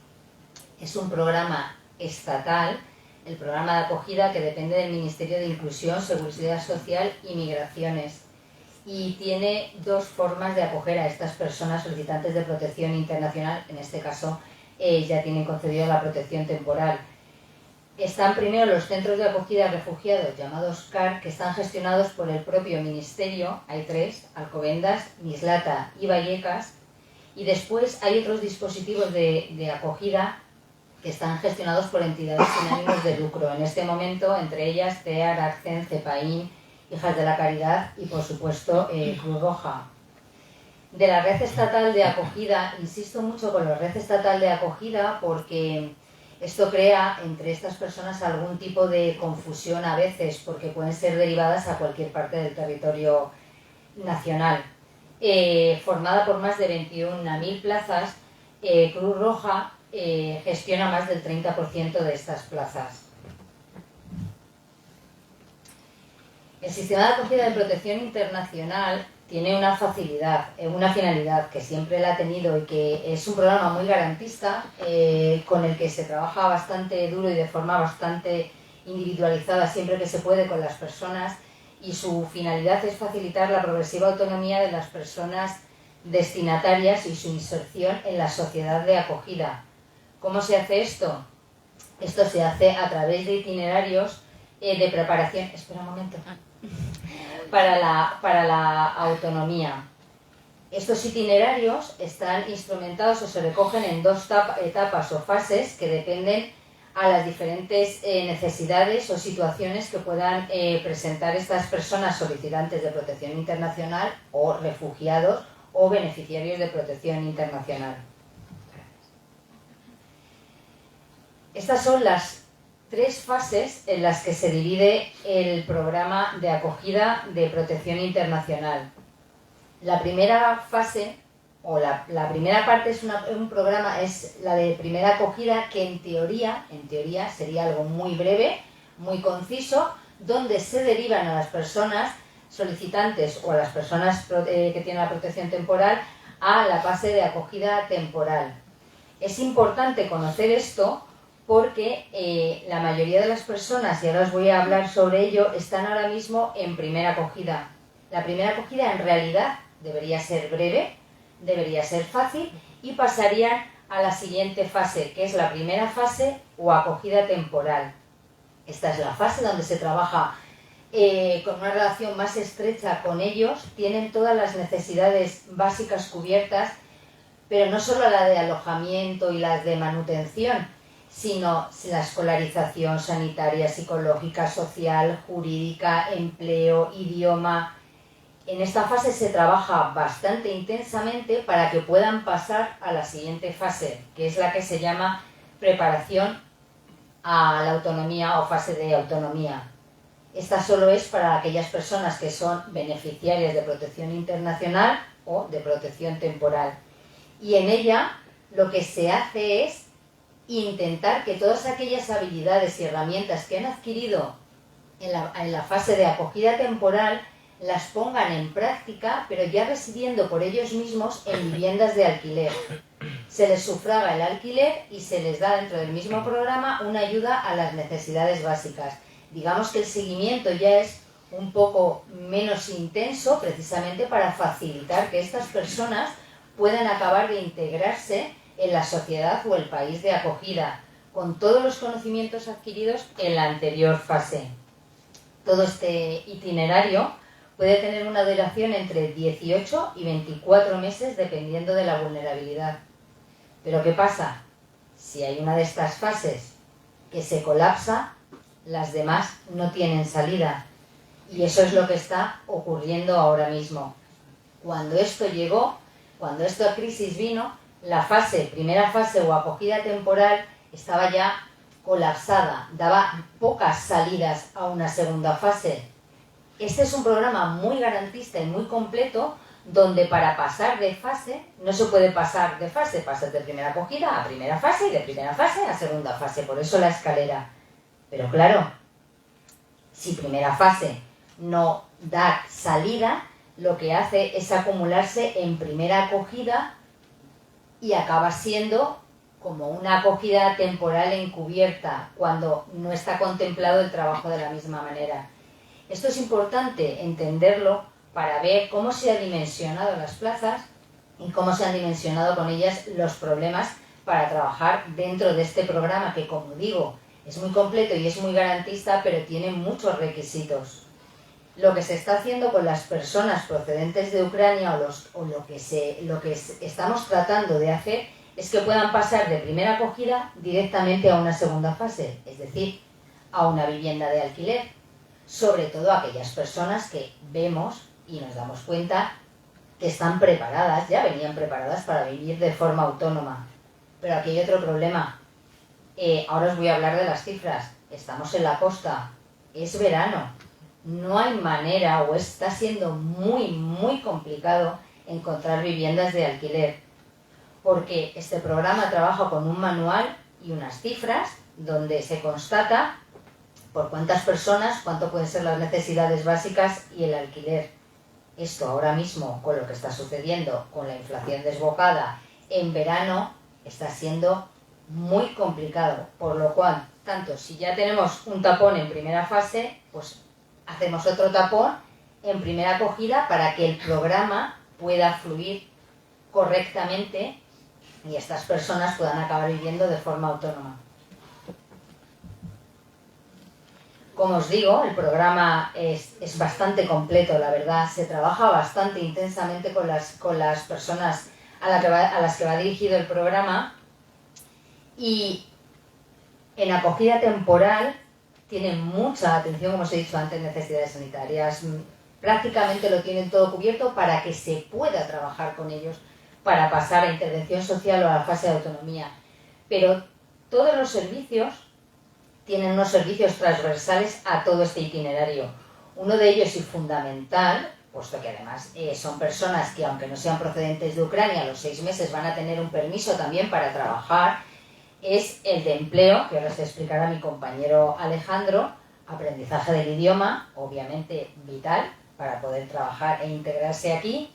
Es un programa estatal, el programa de acogida, que depende del Ministerio de Inclusión, Seguridad Social y Migraciones, y tiene 2 formas de acoger a estas personas solicitantes de protección internacional. En este caso ya tienen concedida la protección temporal. Están primero los centros de acogida a refugiados llamados CAR, que están gestionados por el propio Ministerio. Hay 3, Alcobendas, Mislata y Vallecas, y después hay otros dispositivos de acogida que están gestionados por entidades sin ánimos de lucro. En este momento, entre ellas CEAR, ACCEN, CEPAIN, Hijas de la Caridad y, por supuesto, Cruz Roja. De la red estatal de acogida, insisto mucho con la red estatal de acogida porque esto crea entre estas personas algún tipo de confusión a veces, porque pueden ser derivadas a cualquier parte del territorio nacional. Formada por más de 21.000 plazas, Cruz Roja gestiona más del 30% de estas plazas. El sistema de acogida de protección internacional tiene una facilidad, una finalidad que siempre la ha tenido, y que es un programa muy garantista, con el que se trabaja bastante duro y de forma bastante individualizada siempre que se puede con las personas, y su finalidad es facilitar la progresiva autonomía de las personas destinatarias y su inserción en la sociedad de acogida. ¿Cómo se hace esto? Esto se hace a través de itinerarios de preparación. Espera un momento. Para la autonomía. Estos itinerarios están instrumentados o se recogen en 2 etapas o fases que dependen a las diferentes necesidades o situaciones que puedan presentar estas personas solicitantes de protección internacional o refugiados o beneficiarios de protección internacional. Estas son las 3 fases en las que se divide el programa de acogida de protección internacional. La primera fase, o la primera parte es un programa, es la de primera acogida, que en teoría sería algo muy breve, muy conciso, donde se derivan a las personas solicitantes o a las personas que tienen la protección temporal a la fase de acogida temporal. Es importante conocer esto porque la mayoría de las personas, y ahora os voy a hablar sobre ello, están ahora mismo en primera acogida. La primera acogida en realidad debería ser breve, debería ser fácil y pasarían a la siguiente fase, que es la primera fase o acogida temporal. Esta es la fase donde se trabaja con una relación más estrecha con ellos, tienen todas las necesidades básicas cubiertas, pero no solo la de alojamiento y las de manutención, sino la escolarización sanitaria, psicológica, social, jurídica, empleo, idioma. En esta fase se trabaja bastante intensamente para que puedan pasar a la siguiente fase, que es la que se llama preparación a la autonomía o fase de autonomía. Esta solo es para aquellas personas que son beneficiarias de protección internacional o de protección temporal. Y en ella lo que se hace es intentar que todas aquellas habilidades y herramientas que han adquirido en la fase de acogida temporal las pongan en práctica, pero ya residiendo por ellos mismos en viviendas de alquiler. Se les sufraga el alquiler y se les da dentro del mismo programa una ayuda a las necesidades básicas. Digamos que el seguimiento ya es un poco menos intenso, precisamente para facilitar que estas personas puedan acabar de integrarse en la sociedad o el país de acogida, con todos los conocimientos adquiridos en la anterior fase. Todo este itinerario puede tener una duración entre 18 y 24 meses dependiendo de la vulnerabilidad. Pero ¿qué pasa? Si hay una de estas fases que se colapsa, las demás no tienen salida. Y eso es lo que está ocurriendo ahora mismo. Cuando esto llegó, cuando esta crisis vino, la primera fase o acogida temporal estaba ya colapsada, daba pocas salidas a una segunda fase. Este es un programa muy garantista y muy completo, donde para pasar de fase, no se puede pasar de fase, pasas de primera acogida a primera fase y de primera fase a segunda fase, por eso la escalera. Pero claro, si primera fase no da salida, lo que hace es acumularse en primera acogida y acaba siendo como una acogida temporal encubierta, cuando no está contemplado el trabajo de la misma manera. Esto es importante entenderlo para ver cómo se han dimensionado las plazas y cómo se han dimensionado con ellas los problemas para trabajar dentro de este programa que, como digo, es muy completo y es muy garantista, pero tiene muchos requisitos. Lo que se está haciendo con las personas procedentes de Ucrania o lo que estamos tratando de hacer es que puedan pasar de primera acogida directamente a una segunda fase, es decir, a una vivienda de alquiler. Sobre todo aquellas personas que vemos y nos damos cuenta que están preparadas, ya venían preparadas para vivir de forma autónoma. Pero aquí hay otro problema. Ahora os voy a hablar de las cifras. Estamos en la costa, es verano, no hay manera o está siendo muy, muy complicado encontrar viviendas de alquiler, porque este programa trabaja con un manual y unas cifras donde se constata por cuántas personas, cuánto pueden ser las necesidades básicas y el alquiler. Esto ahora mismo, con lo que está sucediendo, con la inflación desbocada, en verano está siendo muy complicado, por lo cual, tanto si ya tenemos un tapón en primera fase, pues hacemos otro tapón en primera acogida para que el programa pueda fluir correctamente y estas personas puedan acabar viviendo de forma autónoma. Como os digo, el programa es bastante completo, la verdad. Se trabaja bastante intensamente con las personas a las que va dirigido el programa. Y en acogida temporal tienen mucha atención, como os he dicho antes, necesidades sanitarias. Prácticamente lo tienen todo cubierto para que se pueda trabajar con ellos, para pasar a intervención social o a la fase de autonomía. Pero todos los servicios tienen unos servicios transversales a todo este itinerario. Uno de ellos, y fundamental, puesto que además son personas que, aunque no sean procedentes de Ucrania, a los 6 meses van a tener un permiso también para trabajar, es el de empleo, que ahora se explicará mi compañero Alejandro, aprendizaje del idioma, obviamente vital para poder trabajar e integrarse aquí.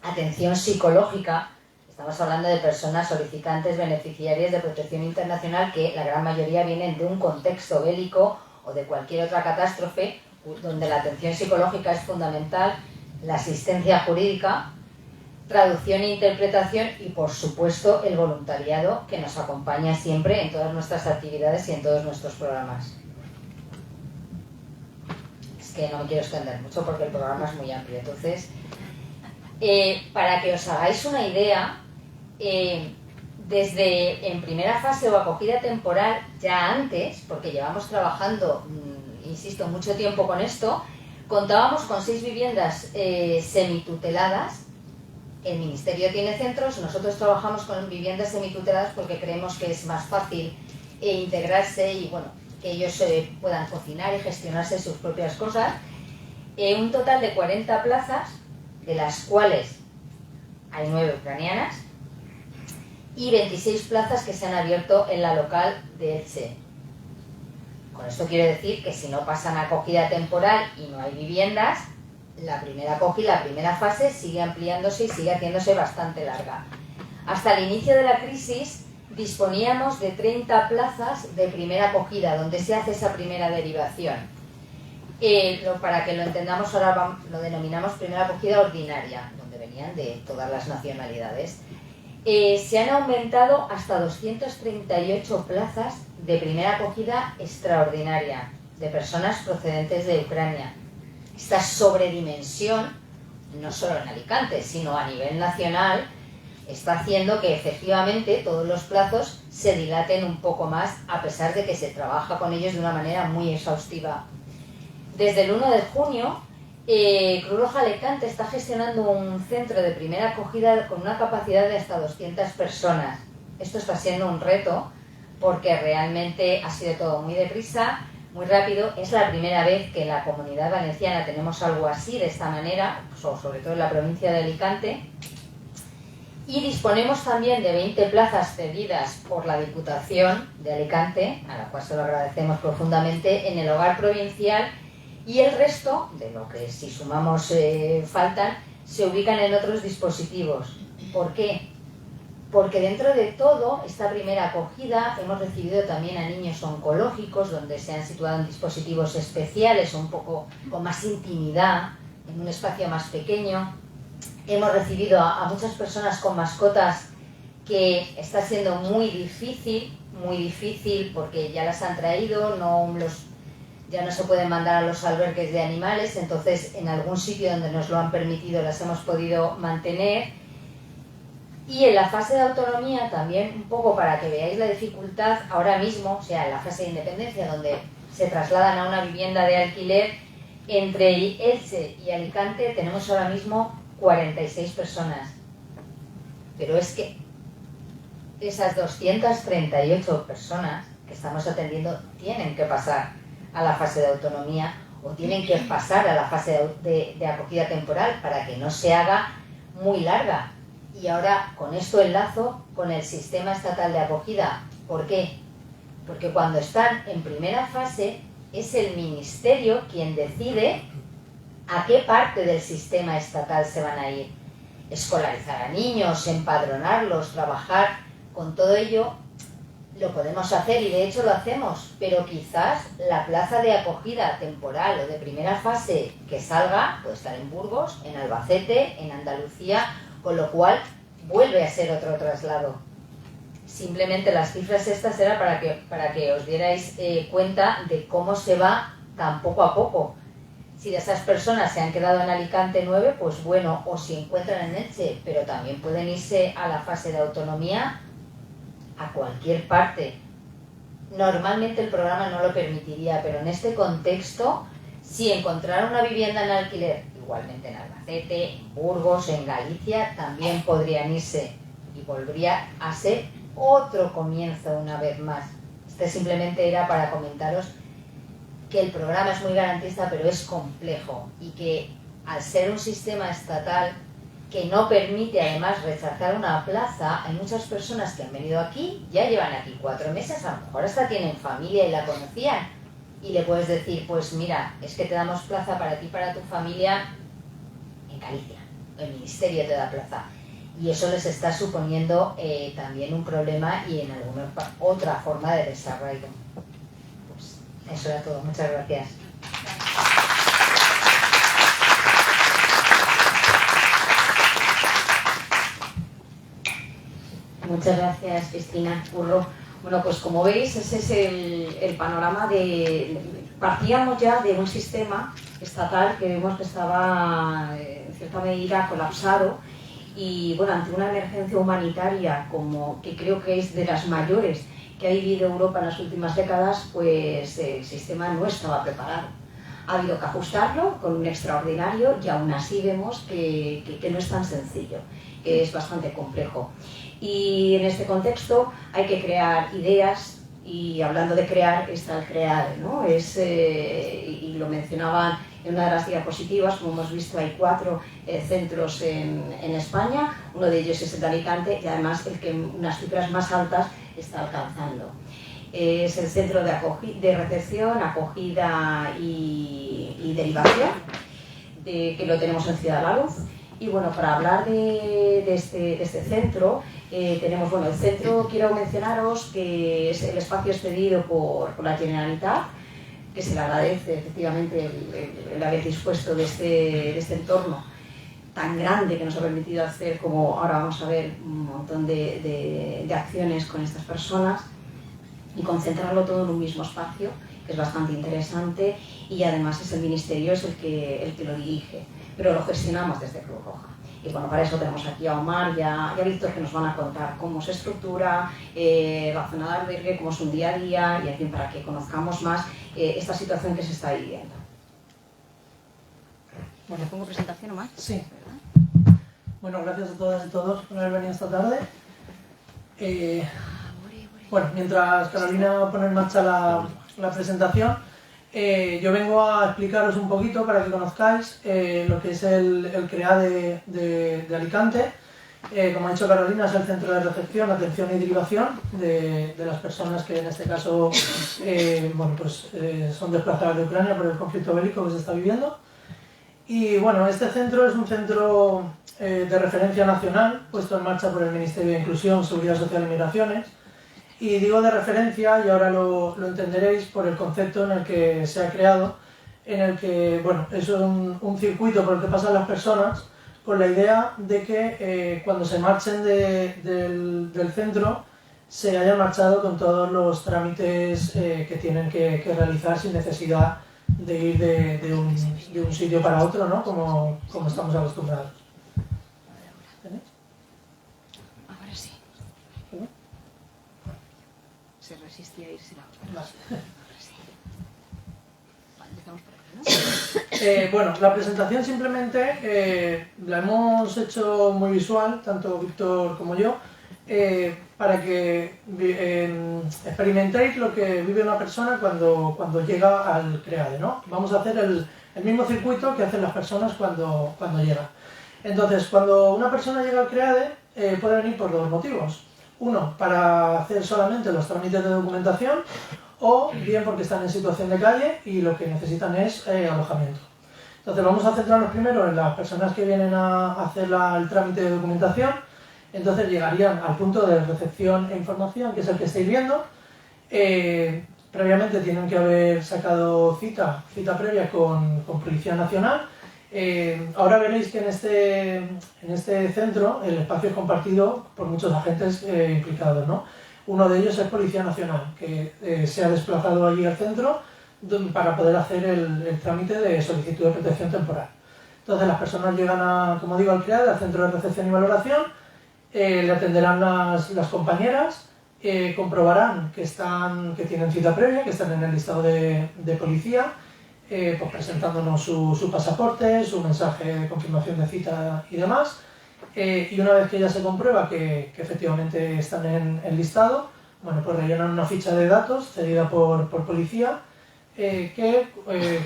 Atención psicológica, estamos hablando de personas solicitantes beneficiarias de protección internacional que la gran mayoría vienen de un contexto bélico o de cualquier otra catástrofe donde la atención psicológica es fundamental, la asistencia jurídica, traducción e interpretación y, por supuesto, el voluntariado que nos acompaña siempre en todas nuestras actividades y en todos nuestros programas. Es que no me quiero extender mucho porque el programa es muy amplio. Entonces, para que os hagáis una idea, desde en primera fase o acogida temporal, ya antes, porque llevamos trabajando, insisto, mucho tiempo con esto, contábamos con 6 viviendas semituteladas. El Ministerio tiene centros, nosotros trabajamos con viviendas semituteladas porque creemos que es más fácil integrarse y bueno, que ellos puedan cocinar y gestionarse sus propias cosas. Un total de 40 plazas, de las cuales hay 9 ucranianas, y 26 plazas que se han abierto en la local de Elche. Con esto quiero decir que si no pasan a acogida temporal y no hay viviendas, la primera acogida, la primera fase sigue ampliándose y sigue haciéndose bastante larga. Hasta el inicio de la crisis disponíamos de 30 plazas de primera acogida, donde se hace esa primera derivación. Para que lo entendamos, ahora lo denominamos primera acogida ordinaria, donde venían de todas las nacionalidades. Se han aumentado hasta 238 plazas de primera acogida extraordinaria, de personas procedentes de Ucrania. Esta sobredimensión, no solo en Alicante, sino a nivel nacional, está haciendo que efectivamente todos los plazos se dilaten un poco más, a pesar de que se trabaja con ellos de una manera muy exhaustiva. Desde el 1 de junio, Cruz Roja Alicante está gestionando un centro de primera acogida con una capacidad de hasta 200 personas. Esto está siendo un reto porque realmente ha sido todo muy deprisa, muy rápido. Es la primera vez que en la Comunidad Valenciana tenemos algo así, de esta manera, sobre todo en la provincia de Alicante. Y disponemos también de 20 plazas cedidas por la Diputación de Alicante, a la cual se lo agradecemos profundamente, en el hogar provincial, y el resto, de lo que si sumamos faltan, se ubican en otros dispositivos. ¿Por qué? Porque dentro de todo, esta primera acogida, hemos recibido también a niños oncológicos, donde se han situado en dispositivos especiales, un poco con más intimidad, en un espacio más pequeño. Hemos recibido a muchas personas con mascotas, que está siendo muy difícil porque ya las han traído, ya no se pueden mandar a los albergues de animales, entonces en algún sitio donde nos lo han permitido las hemos podido mantener. Y en la fase de autonomía también, un poco para que veáis la dificultad, ahora mismo, o sea, en la fase de independencia, donde se trasladan a una vivienda de alquiler, entre Elche y Alicante tenemos ahora mismo 46 personas. Pero es que esas 238 personas que estamos atendiendo tienen que pasar a la fase de autonomía o tienen que pasar a la fase de acogida temporal para que no se haga muy larga. Y ahora con esto enlazo con el sistema estatal de acogida. ¿Por qué? Porque cuando están en primera fase es el Ministerio quien decide a qué parte del sistema estatal se van a ir. Escolarizar a niños, empadronarlos, trabajar con todo ello, lo podemos hacer y de hecho lo hacemos, pero quizás la plaza de acogida temporal o de primera fase que salga puede estar en Burgos, en Albacete, en Andalucía, con lo cual vuelve a ser otro traslado. Simplemente las cifras estas eran para que os dierais cuenta de cómo se va tan poco a poco. Si de esas personas se han quedado en Alicante 9, pues bueno, o se encuentran en Elche, pero también pueden irse a la fase de autonomía a cualquier parte. Normalmente el programa no lo permitiría, pero en este contexto, si encontraran una vivienda en alquiler, igualmente en Albacete, en Burgos, en Galicia, también podrían irse y volvería a ser otro comienzo una vez más. Este simplemente era para comentaros que el programa es muy garantista, pero es complejo y que al ser un sistema estatal que no permite además rechazar una plaza, hay muchas personas que han venido aquí, ya llevan aquí 4 meses, a lo mejor hasta tienen familia y la conocían, y le puedes decir, pues mira, es que te damos plaza para ti y para tu familia en Galicia, el ministerio te da plaza. Y eso les está suponiendo también un problema y en alguna otra forma de desarrollo. Pues eso era todo. Muchas gracias. Muchas gracias, Cristina Curro. Bueno, pues como veis, ese es el panorama de... Partíamos ya de un sistema estatal que vemos que estaba en cierta medida colapsado y bueno, ante una emergencia humanitaria como que creo que es de las mayores que ha vivido Europa en las últimas décadas, pues el sistema no estaba preparado. Ha habido que ajustarlo con un extraordinario y aún así vemos que no es tan sencillo, que es bastante complejo. Y en este contexto hay que crear ideas y hablando de crear está el crear, ¿no? Y lo mencionaban en una de las diapositivas, como hemos visto hay 4 centros en España, uno de ellos es el de Alicante y además el que unas cifras más altas está alcanzando. Es el centro de recepción, acogida y derivación, que lo tenemos en Ciudad de la Luz. Y bueno, para hablar de este centro, tenemos, bueno, el centro, quiero mencionaros que es el espacio cedido por la Generalitat, que se le agradece efectivamente el haber dispuesto de este entorno tan grande que nos ha permitido hacer, como ahora vamos a ver, un montón de acciones con estas personas y concentrarlo todo en un mismo espacio, que es bastante interesante y además es el Ministerio es el que lo dirige, pero lo gestionamos desde Cruz Roja. Y bueno, para eso tenemos aquí a Omar y a Víctor que nos van a contar cómo se estructura la zona de albergue, cómo es un día a día y en fin, para que conozcamos más esta situación que se está viviendo. Bueno, ¿pongo presentación, Omar? Sí. Bueno, gracias a todas y todos por haber venido esta tarde. Bueno, mientras Carolina pone en marcha la presentación, yo vengo a explicaros un poquito para que conozcáis lo que es el CREA de Alicante. Como ha dicho Carolina, es el centro de recepción, atención y derivación de las personas que en este caso bueno, pues, son desplazadas de Ucrania por el conflicto bélico que se está viviendo. Y bueno, este centro es un centro de referencia nacional puesto en marcha por el Ministerio de Inclusión, Seguridad Social y Migraciones. Y digo de referencia, y ahora lo entenderéis por el concepto en el que se ha creado, en el que, bueno, es un circuito por el que pasan las personas con la idea de que cuando se marchen del centro se hayan marchado con todos los trámites que tienen que realizar sin necesidad de ir de un sitio para otro, ¿no? Como estamos acostumbrados. Ahora sí. Se resistía a irse la otra. Vale. Empezamos por aquí, ¿no? Bueno, la presentación simplemente la hemos hecho muy visual, tanto Víctor como yo, para que experimentéis lo que vive una persona cuando llega al CREADE, ¿no? Vamos a hacer el mismo circuito que hacen las personas cuando llegan. Entonces, cuando una persona llega al CREADE, puede venir por 2 motivos. Uno, para hacer solamente los trámites de documentación, o bien porque están en situación de calle y lo que necesitan es alojamiento. Entonces vamos a centrarnos primero en las personas que vienen a hacer el trámite de documentación. Entonces llegarían al punto de recepción e información, que es el que estáis viendo. Previamente tienen que haber sacado cita previa con Policía Nacional. Ahora veréis que en este centro el espacio es compartido por muchos agentes implicados, ¿no? Uno de ellos es Policía Nacional, que se ha desplazado allí al centro para poder hacer el trámite de solicitud de protección temporal. Entonces las personas llegan, como digo, al CREADE, al Centro de Recepción y Valoración, le atenderán las compañeras, comprobarán que tienen cita previa, que están en el listado de policía, pues presentándonos su pasaporte, su mensaje de confirmación de cita y demás. Y una vez que ya se comprueba que efectivamente están en el listado, bueno, pues rellenan una ficha de datos cedida por policía, que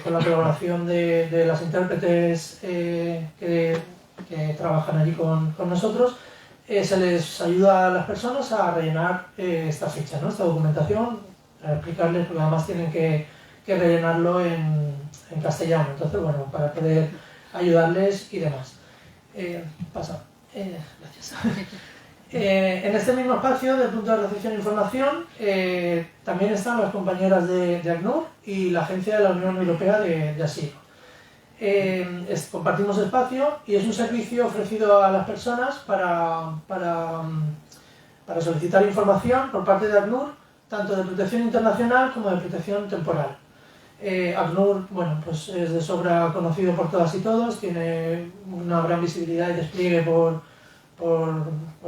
con la colaboración de las intérpretes que trabajan allí con nosotros, se les ayuda a las personas a rellenar esta ficha, ¿no? Esta documentación, para explicarles, porque además tienen que que rellenarlo en castellano. Entonces, bueno, para poder ayudarles y demás. Gracias. En este mismo espacio del punto de recepción e información también están las compañeras de ACNUR y la Agencia de la Unión Europea de Asilo. Compartimos espacio y es un servicio ofrecido a las personas para solicitar información por parte de ACNUR, tanto de protección internacional como de protección temporal. ACNUR, bueno, pues es de sobra conocido por todas y todos, tiene una gran visibilidad y despliegue por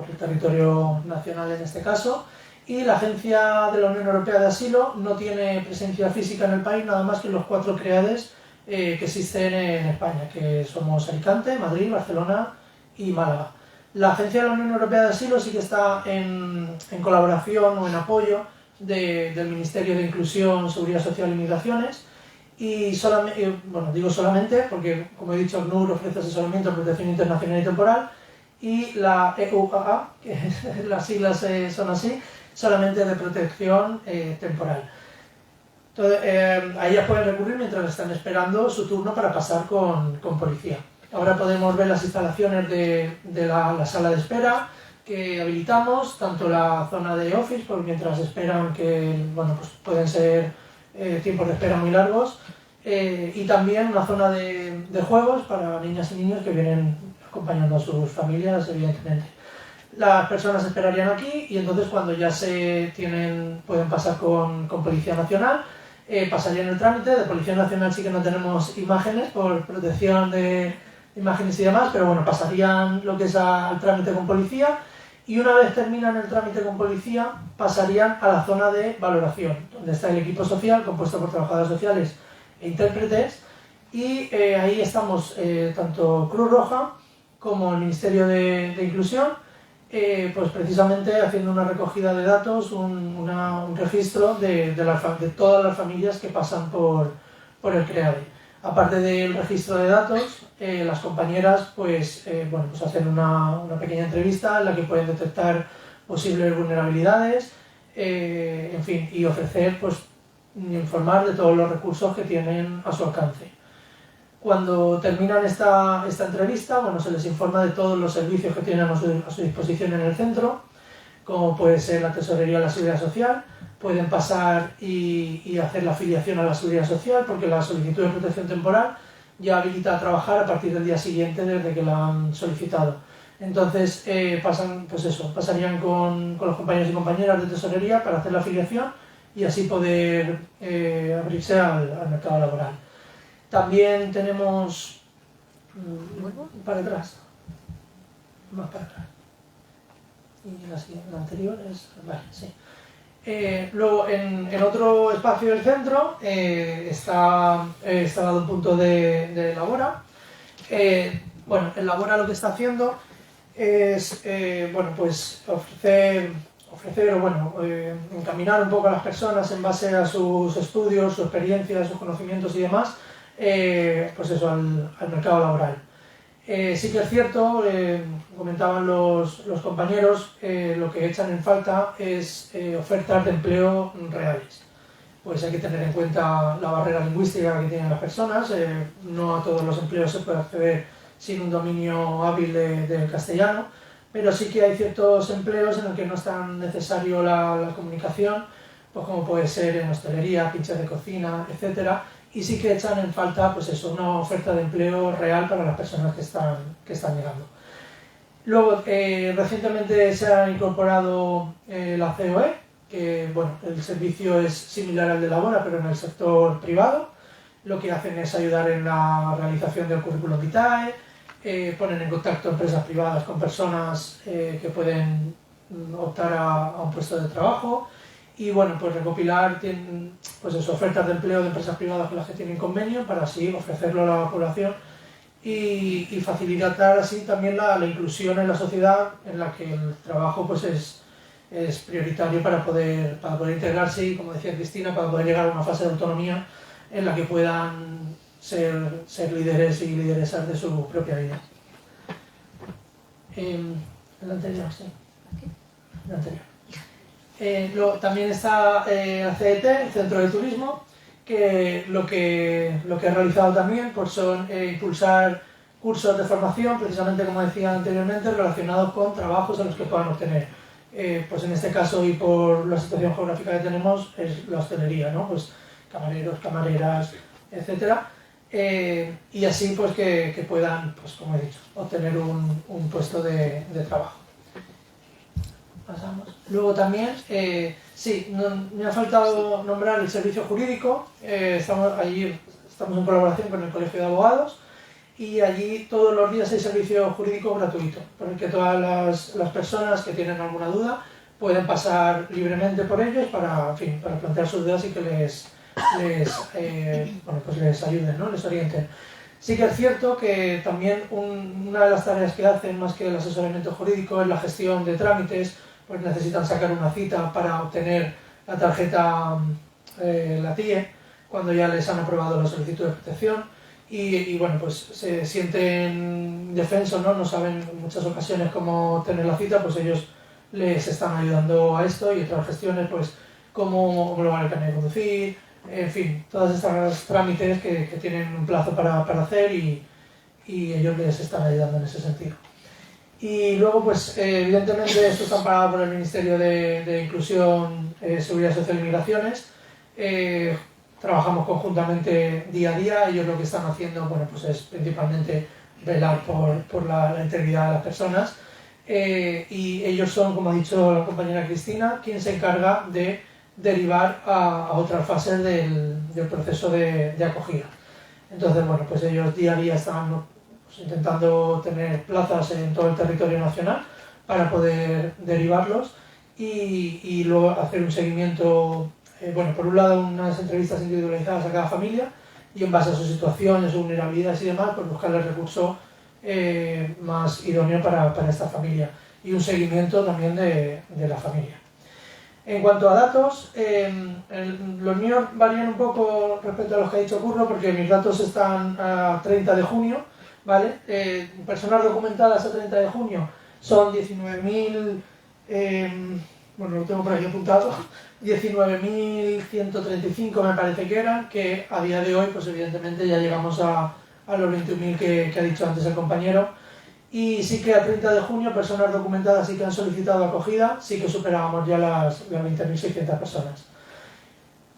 el territorio nacional en este caso, y la Agencia de la Unión Europea de Asilo no tiene presencia física en el país, nada más que los 4 CREADES que existen en España, que somos Alicante, Madrid, Barcelona y Málaga. La Agencia de la Unión Europea de Asilo sí que está en colaboración o en apoyo del Ministerio de Inclusión, Seguridad Social y Migraciones, y bueno, digo solamente porque, como he dicho, ACNUR ofrece asesoramiento, protección internacional y temporal, y la EUAA, que las siglas son así, solamente de protección temporal. Entonces, a ellas pueden recurrir mientras están esperando su turno para pasar con policía. Ahora podemos ver las instalaciones de la sala de espera que habilitamos, tanto la zona de office, porque mientras esperan, que bueno, pues pueden ser tiempos de espera muy largos, y también una zona de juegos para niñas y niños que vienen acompañando a sus familias, evidentemente. Las personas esperarían aquí y entonces cuando ya pueden pasar con Policía Nacional, pasarían el trámite. De Policía Nacional sí que no tenemos imágenes por protección de imágenes y demás, pero bueno, pasarían lo que es al trámite con policía, y una vez terminan el trámite con policía pasarían a la zona de valoración, donde está el equipo social compuesto por trabajadoras sociales e intérpretes, y ahí estamos tanto Cruz Roja como el Ministerio de Inclusión, pues precisamente haciendo una recogida de datos, un registro de todas las familias que pasan por el CREADE. Aparte del registro de datos, las compañeras pues hacen una pequeña entrevista en la que pueden detectar posibles vulnerabilidades, en fin, y ofrecer, pues, informar de todos los recursos que tienen a su alcance. Cuando terminan esta entrevista, bueno, se les informa de todos los servicios que tienen a su disposición en el centro, como puede ser la tesorería de la Seguridad Social. Pueden pasar y hacer la afiliación a la Seguridad Social, porque la solicitud de protección temporal ya habilita a trabajar a partir del día siguiente desde que la han solicitado. Entonces pasarían con los compañeros y compañeras de tesorería para hacer la afiliación y así poder abrirse al mercado laboral. También tenemos... para atrás. Más para atrás. Y la anterior es... Vale, sí. Luego, en otro espacio del centro está dado un punto de Labora. Bueno, el Labora lo que está haciendo es ofrecer o encaminar un poco a las personas en base a sus estudios, su experiencia, sus conocimientos y demás, al mercado laboral. Sí que es cierto, comentaban los compañeros, lo que echan en falta es ofertas de empleo reales. Pues hay que tener en cuenta la barrera lingüística que tienen las personas, no a todos los empleos se puede acceder sin un dominio hábil del castellano, pero sí que hay ciertos empleos en los que no es tan necesario la comunicación, pues como puede ser en hostelería, pinches de cocina, etcétera. Y sí que echan en falta, pues eso, una oferta de empleo real para las personas que están llegando. Luego, recientemente se ha incorporado la COE, que bueno, el servicio es similar al de Labora, pero en el sector privado. Lo que hacen es ayudar en la realización del currículum vitae, ponen en contacto empresas privadas con personas que pueden optar a un puesto de trabajo, y bueno, pues recopilar ofertas de empleo de empresas privadas con las que tienen convenio para así ofrecerlo a la población y facilitar así también la inclusión en la sociedad, en la que el trabajo pues es prioritario para poder integrarse y, como decía Cristina, para poder llegar a una fase de autonomía en la que puedan ser líderes y lideresas de su propia vida. El anterior, sí. El anterior. Luego también está el CET, el Centro de Turismo, que lo que he realizado también pues son impulsar cursos de formación, precisamente como decía anteriormente, relacionados con trabajos en los que puedan obtener. Pues en este caso, y por la situación geográfica que tenemos, es la hostelería, ¿no? Pues camareros, camareras, etcétera. Y así pues que puedan, pues como he dicho, obtener un puesto de trabajo. Pasamos. Luego también, sí, me ha faltado nombrar el servicio jurídico. Estamos en colaboración con el Colegio de Abogados y allí todos los días hay servicio jurídico gratuito, por el que todas las personas que tienen alguna duda pueden pasar libremente por ellos para, en fin, para plantear sus dudas y que les ayuden, ¿no? Les orienten. Sí que es cierto que también una de las tareas que hacen, más que el asesoramiento jurídico, es la gestión de trámites, pues necesitan sacar una cita para obtener la tarjeta, la TIE, cuando ya les han aprobado la solicitud de protección. Y bueno, pues se sienten indefensos, ¿no? No saben en muchas ocasiones cómo tener la cita, pues ellos les están ayudando a esto y otras gestiones, pues cómo homologar el carnet de conducir, en fin, todos estos trámites que tienen un plazo para hacer y ellos les están ayudando en ese sentido. Y luego, pues evidentemente esto está amparado por el Ministerio de Inclusión, Seguridad Social y Migraciones. Trabajamos conjuntamente día a día. Ellos lo que están haciendo, bueno, pues es principalmente velar por la integridad de las personas. Y ellos son, como ha dicho la compañera Cristina, quien se encarga de derivar a otras fases del proceso de acogida. Entonces, bueno, pues ellos día a día están pues, intentando tener plazas en todo el territorio nacional para poder derivarlos y luego hacer un seguimiento, bueno, por un lado unas entrevistas individualizadas a cada familia y en base a sus situaciones, sus vulnerabilidades y demás, pues buscar el recurso más idóneo para esta familia y un seguimiento también de la familia. En cuanto a datos, los míos varían un poco respecto a los que ha dicho Curro, porque mis datos están a 30 de junio, ¿vale? Personas documentadas a 30 de junio son 19.000, bueno, lo tengo por aquí apuntado, 19.135 me parece que eran, que a día de hoy, pues evidentemente ya llegamos a los 21.000 que ha dicho antes el compañero. Y sí que a 30 de junio personas documentadas sí que han solicitado acogida, sí que superábamos ya las 20.600 personas.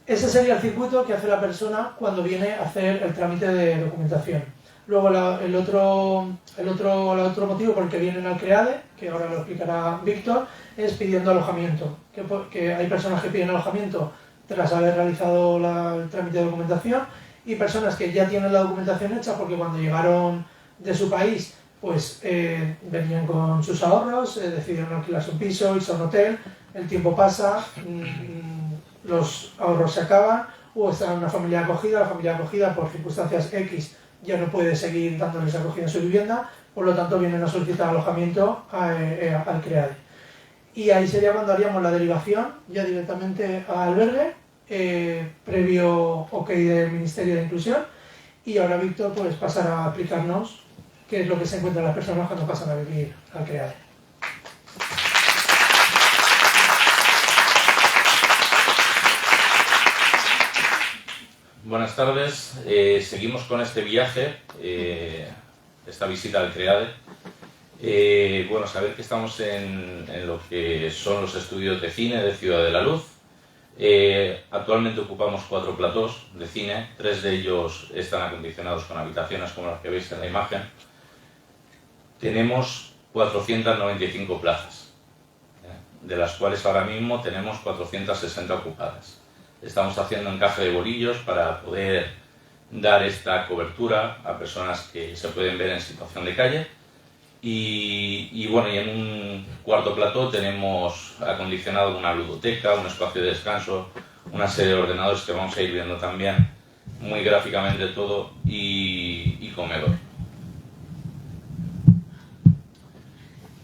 Ese sería el circuito que hace la persona cuando viene a hacer el trámite de documentación. Luego el otro motivo por el que vienen al CREADE, que ahora lo explicará Víctor, es pidiendo alojamiento. Que hay personas que piden alojamiento tras haber realizado el trámite de documentación y personas que ya tienen la documentación hecha porque cuando llegaron de su país pues venían con sus ahorros, decidieron alquilarse un piso, irse a un hotel, el tiempo pasa, los ahorros se acaban, o están en una familia acogida, la familia acogida por circunstancias X ya no puede seguir dándoles acogida en su vivienda, por lo tanto vienen a solicitar alojamiento al CREADE. Y ahí sería cuando haríamos la derivación ya directamente al albergue, previo OK del Ministerio de Inclusión, y ahora Víctor pues pasará a explicarnos qué es lo que se encuentran las personas cuando pasan a vivir al CREADE. Buenas tardes, seguimos con este viaje, esta visita al CREADE. Bueno, saber que estamos en lo que son los estudios de cine de Ciudad de la Luz. Actualmente ocupamos 4 platós de cine, 3 de ellos están acondicionados con habitaciones como las que veis en la imagen. Tenemos 495 plazas, de las cuales ahora mismo tenemos 460 ocupadas. Estamos haciendo encaje de bolillos para poder dar esta cobertura a personas que se pueden ver en situación de calle. Y bueno, y en un cuarto plató tenemos acondicionado una ludoteca, un espacio de descanso, una serie de ordenadores que vamos a ir viendo también muy gráficamente todo y comedor.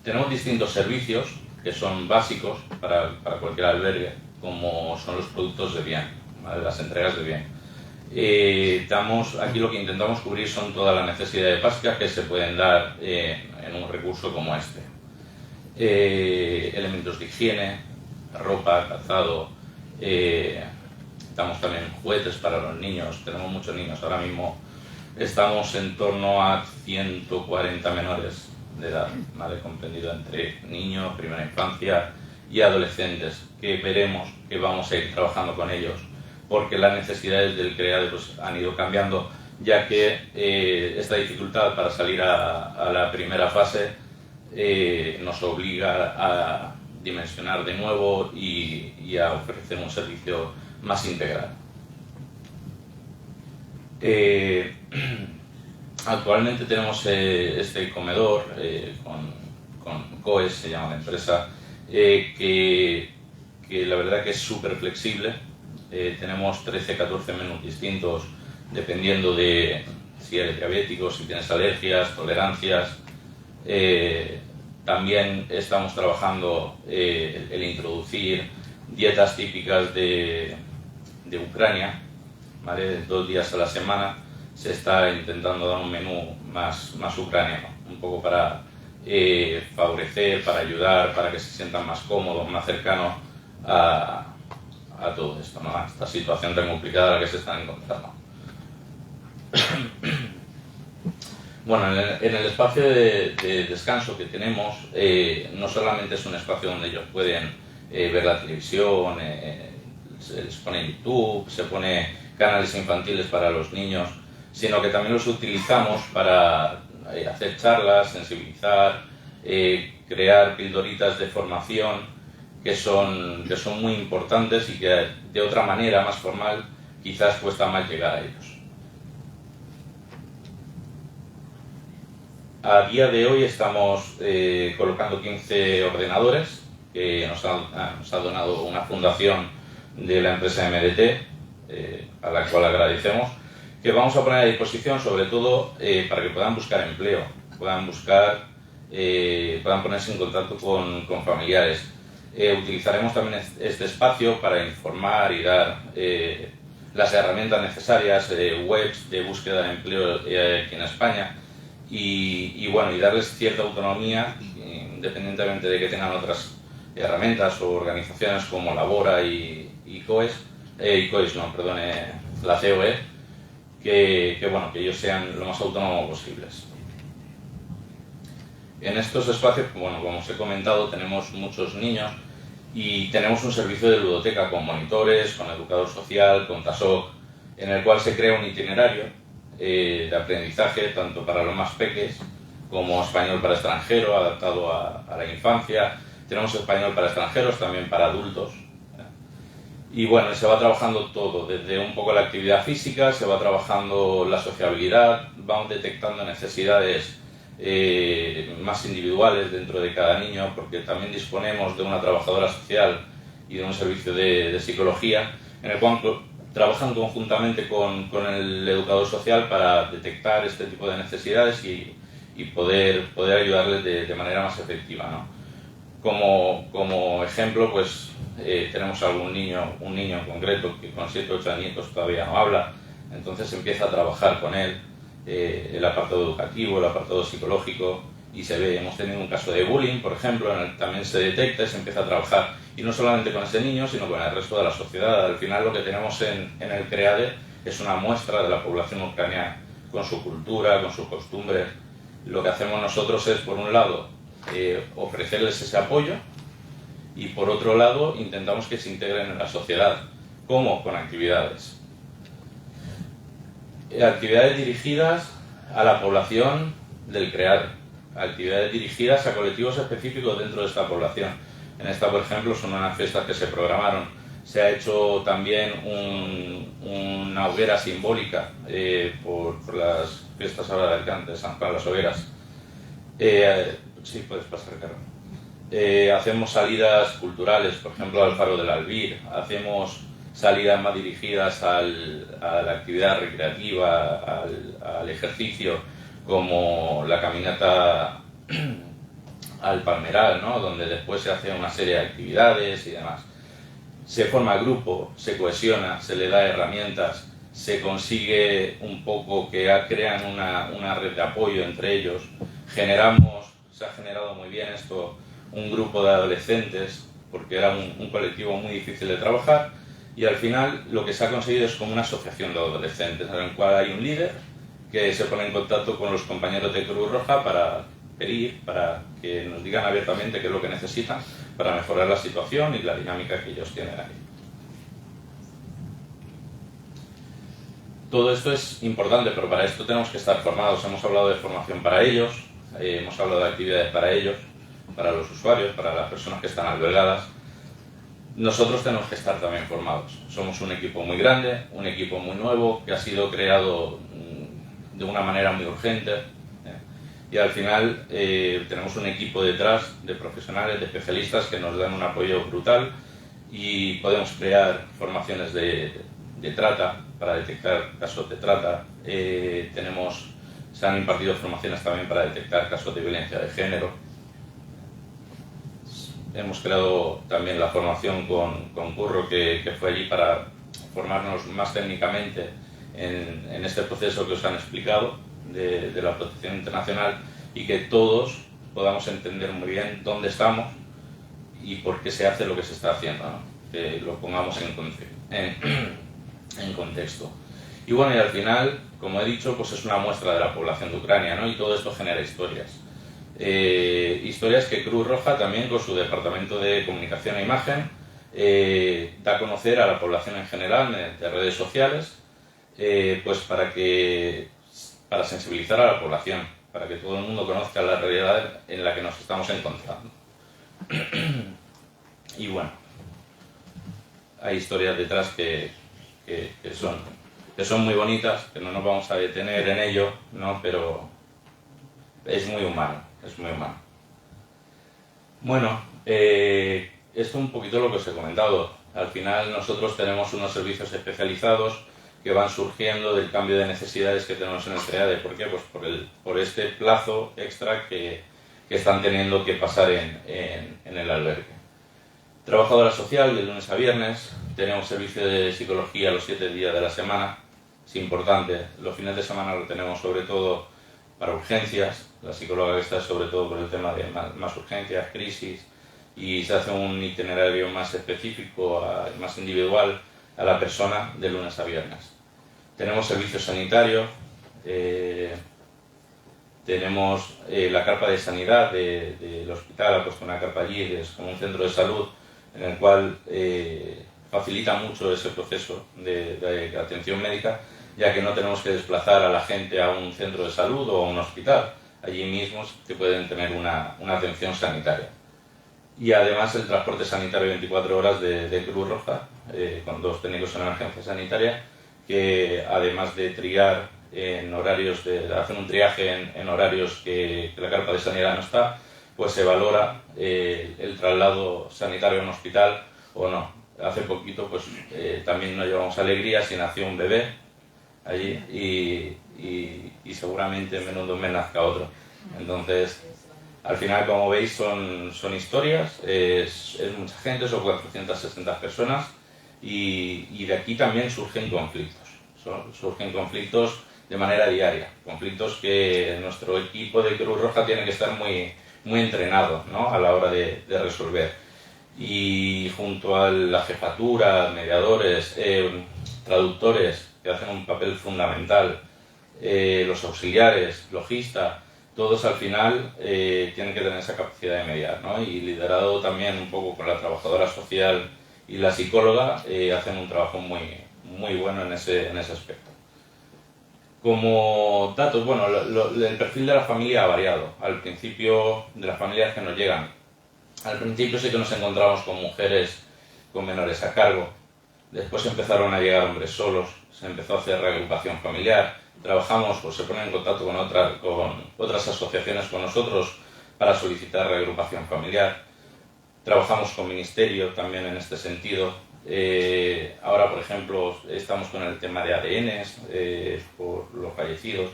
Tenemos distintos servicios que son básicos para cualquier albergue, como son los productos de bien, ¿vale? Las entregas de bien. Aquí lo que intentamos cubrir son todas las necesidades básicas que se pueden dar en un recurso como este. Elementos de higiene, ropa, calzado, necesitamos también juguetes para los niños, tenemos muchos niños, ahora mismo estamos en torno a 140 menores de edad, ¿vale? Comprendido entre niños, primera infancia y adolescentes, que veremos que vamos a ir trabajando con ellos, porque las necesidades del CREADE pues, han ido cambiando, ya que esta dificultad para salir a la primera fase nos obliga a dimensionar de nuevo y a ofrecer un servicio más integral. Actualmente tenemos este comedor con COES, se llama la empresa, que la verdad que es súper flexible. Tenemos 13-14 menús distintos dependiendo de si eres diabético, si tienes alergias, tolerancias. También estamos trabajando el introducir dietas típicas de Ucrania, ¿vale? 2 días a la semana se está intentando dar un menú más ucraniano, un poco para favorecer, para ayudar, para que se sientan más cómodos, más cercanos a todo esto, ¿no? A esta situación tan complicada a la que se están encontrando. Bueno, en el espacio de descanso que tenemos, no solamente es un espacio donde ellos pueden ver la televisión, se les pone YouTube, se pone canales infantiles para los niños, sino que también los utilizamos para hacer charlas, sensibilizar, crear pildoritas de formación que son muy importantes y que de otra manera, más formal, quizás cuesta más llegar a ellos. A día de hoy estamos colocando 15 ordenadores que nos ha donado una fundación de la empresa MDT, a la cual agradecemos, que vamos a poner a disposición sobre todo para que puedan buscar empleo, puedan ponerse en contacto con familiares. Utilizaremos también este espacio para informar y dar las herramientas necesarias, webs de búsqueda de empleo aquí en España, y darles cierta autonomía, independientemente de que tengan otras herramientas o organizaciones como Labora y la COE, que ellos sean lo más autónomos posibles. En estos espacios, como os he comentado, tenemos muchos niños y tenemos un servicio de ludoteca con monitores, con educador social, con TASOC, en el cual se crea un itinerario de aprendizaje tanto para los más pequeños como español para extranjero, adaptado a la infancia. Tenemos español para extranjeros, también para adultos. Y se va trabajando todo, desde un poco la actividad física, se va trabajando la sociabilidad, vamos detectando necesidades más individuales dentro de cada niño, porque también disponemos de una trabajadora social y de un servicio de psicología, en el cual trabajan conjuntamente con el educador social para detectar este tipo de necesidades y poder ayudarles de manera más efectiva, ¿no? Como ejemplo, tenemos un niño en concreto que con 7 o 8 añitos todavía no habla, entonces empieza a trabajar con él el apartado educativo, el apartado psicológico, y hemos tenido un caso de bullying, por ejemplo, en el que también se detecta y se empieza a trabajar, y no solamente con ese niño, sino con el resto de la sociedad. Al final lo que tenemos en el CREADE es una muestra de la población ucraniana, con su cultura, con sus costumbres. Lo que hacemos nosotros es, por un lado, ofrecerles ese apoyo, y por otro lado intentamos que se integren en la sociedad. ¿Cómo? Con actividades. Actividades dirigidas a la población del CREADE, actividades dirigidas a colectivos específicos dentro de esta población. En esta, por ejemplo, son unas fiestas que se programaron. Se ha hecho también una hoguera simbólica por las fiestas ahora de Alicante, de San Juan de las Hogueras. Sí, puedes pasar, Carlos. Hacemos salidas culturales, por ejemplo, al Faro del Albir. Hacemos salidas más dirigidas a la actividad recreativa, al ejercicio, como la caminata al Palmeral, ¿no? Donde después se hace una serie de actividades y demás. Se forma grupo, se cohesiona, se le da herramientas, se consigue un poco que crean una red de apoyo entre ellos. Se ha generado muy bien esto, un grupo de adolescentes, porque era un colectivo muy difícil de trabajar, Y al final lo que se ha conseguido es como una asociación de adolescentes, en la cual hay un líder que se pone en contacto con los compañeros de Cruz Roja para pedir, para que nos digan abiertamente qué es lo que necesitan para mejorar la situación y la dinámica que ellos tienen ahí. Todo esto es importante, pero para esto tenemos que estar formados. Hemos hablado de formación para ellos, hemos hablado de actividades para ellos, para los usuarios, para las personas que están albergadas. Nosotros tenemos que estar también formados. Somos un equipo muy grande, un equipo muy nuevo, que ha sido creado de una manera muy urgente. Y al final tenemos un equipo detrás de profesionales, de especialistas que nos dan un apoyo brutal y podemos crear formaciones de trata, para detectar casos de trata. Se han impartido formaciones también para detectar casos de violencia de género. Hemos creado también la formación con Curro, que fue allí para formarnos más técnicamente en este proceso que os han explicado de la protección internacional, y que todos podamos entender muy bien dónde estamos y por qué se hace lo que se está haciendo, ¿no? Que lo pongamos en contexto. Y bueno, y al final, como he dicho, pues es una muestra de la población de Ucrania, ¿no? Y todo esto genera historias. Historias que Cruz Roja también, con su departamento de comunicación e imagen, da a conocer a la población en general de redes sociales, pues para sensibilizar a la población, para que todo el mundo conozca la realidad en la que nos estamos encontrando. Y bueno, hay historias detrás que son muy bonitas, que no nos vamos a detener en ello, ¿no? Pero es muy humano, es muy humano. Bueno, esto es un poquito lo que os he comentado. Al final nosotros tenemos unos servicios especializados que van surgiendo del cambio de necesidades que tenemos en el CEADE. ¿Por qué? Pues por este plazo extra que están teniendo que pasar en el albergue. Trabajadora social de lunes a viernes, tenemos servicio de psicología los 7 días de la semana, es importante. Los fines de semana lo tenemos sobre todo para urgencias, la psicóloga está sobre todo por el tema de más urgencias, crisis, y se hace un itinerario más específico, más individual a la persona de lunes a viernes. Tenemos servicios sanitarios, tenemos la carpa de sanidad del hospital, ha puesto una carpa allí, es como un centro de salud en el cual facilita mucho ese proceso de atención médica, ya que no tenemos que desplazar a la gente a un centro de salud o a un hospital. Allí mismo que pueden tener una atención sanitaria. Y además el transporte sanitario 24 horas de Cruz Roja, con 2 técnicos en emergencia sanitaria, que además de triar en horarios, hacer un triaje en horarios que la carpa de sanidad no está, pues se valora el traslado sanitario a un hospital o no. Hace poquito pues también nos llevamos alegrías y nació un bebé allí y seguramente en menos de un mes nazca otro. Entonces, al final, como veis, son historias, es mucha gente, son 460 personas y de aquí también surgen conflictos. Surgen conflictos de manera diaria, conflictos que nuestro equipo de Cruz Roja tiene que estar muy entrenado, ¿no? A la hora de resolver. Y junto a la jefatura, mediadores, traductores que hacen un papel fundamental, los auxiliares, logistas, todos al final tienen que tener esa capacidad de mediar, ¿no? Y liderado también un poco con la trabajadora social y la psicóloga, hacen un trabajo muy bueno en ese aspecto. Como datos, bueno, el perfil de la familia ha variado. Al principio, de las familias que nos llegan, al principio sí que nos encontramos con mujeres con menores a cargo. Después empezaron a llegar hombres solos, se empezó a hacer reagrupación familiar. Trabajamos, pues se ponen en contacto con otras asociaciones con nosotros para solicitar reagrupación familiar. Trabajamos con ministerio también en este sentido. Ahora, por ejemplo, estamos con el tema de ADNs por los fallecidos.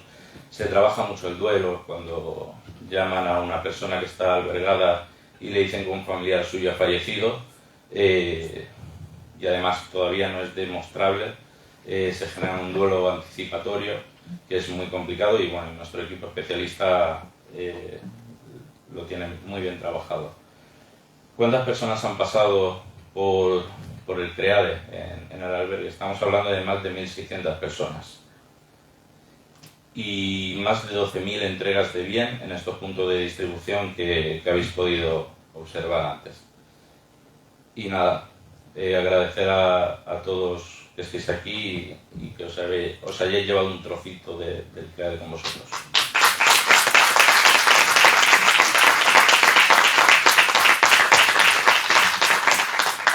Se trabaja mucho el duelo cuando llaman a una persona que está albergada y le dicen que un familiar suyo ha fallecido y además todavía no es demostrable. Se genera un duelo anticipatorio que es muy complicado y bueno, nuestro equipo especialista lo tiene muy bien trabajado. ¿Cuántas personas han pasado por por el CREADE en el albergue. Estamos hablando de más de 1.600 personas y más de 12.000 entregas de bien en estos puntos de distribución que habéis podido observar antes. Y nada, agradecer a todos que estéis aquí y que os hayáis llevado un trocito del CREADE con vosotros.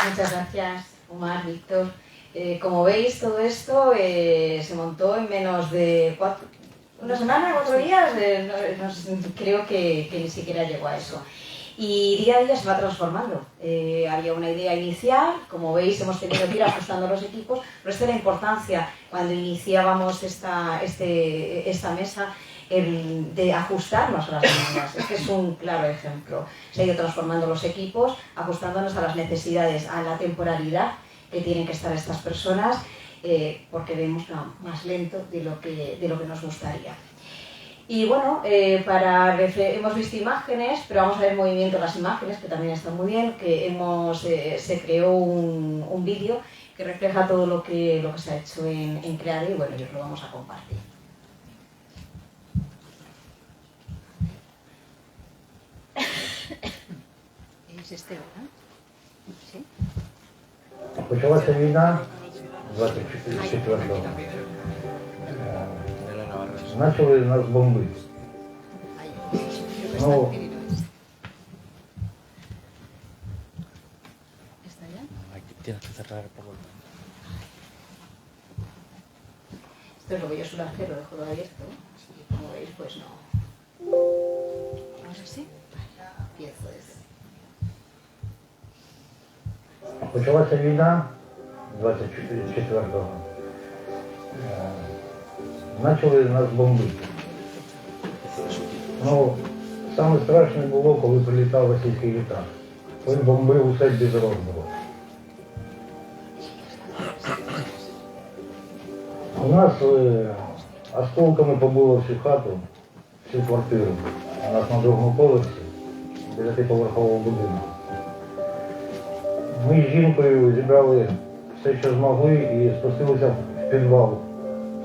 Muchas gracias, Omar, Víctor. Como veis, todo esto se montó en menos de una semana, 4 días, creo que ni siquiera llegó a eso. Y día a día se va transformando. Había una idea inicial, como veis hemos tenido que ir ajustando los equipos, pero esta es la importancia cuando iniciábamos esta mesa, de ajustarnos a las demandas. Este es un claro ejemplo. Se ha ido transformando los equipos, ajustándonos a las necesidades, a la temporalidad que tienen que estar estas personas, porque vemos más lento de lo que nos gustaría. Y bueno, hemos visto imágenes, pero vamos a ver movimiento de las imágenes, que también están muy bien, que se creó un vídeo que refleja todo lo que se ha hecho en CREADE, y bueno, yo lo vamos a compartir. Es este, ¿verdad? Sí. Почалася війна 24-го. Начали нас бомбити. Ну, Tienes que cerrar el poco. Esto es lo que yo suelo hacer, lo dejo abierto. Y como veis, pues no. Ahora sí. Empiezo eso. Почалася війна 24-го. Начали нас бомбити. Ну, саме страшне було, коли прилітав російський літак. Він бомбив усе без розбору. У нас осколками побило всю хату, всю квартиру. У нас на другому поверсі, 9-поверхового будинку. Ми з жінкою зібрали все, що змогли, і спустилися в підвал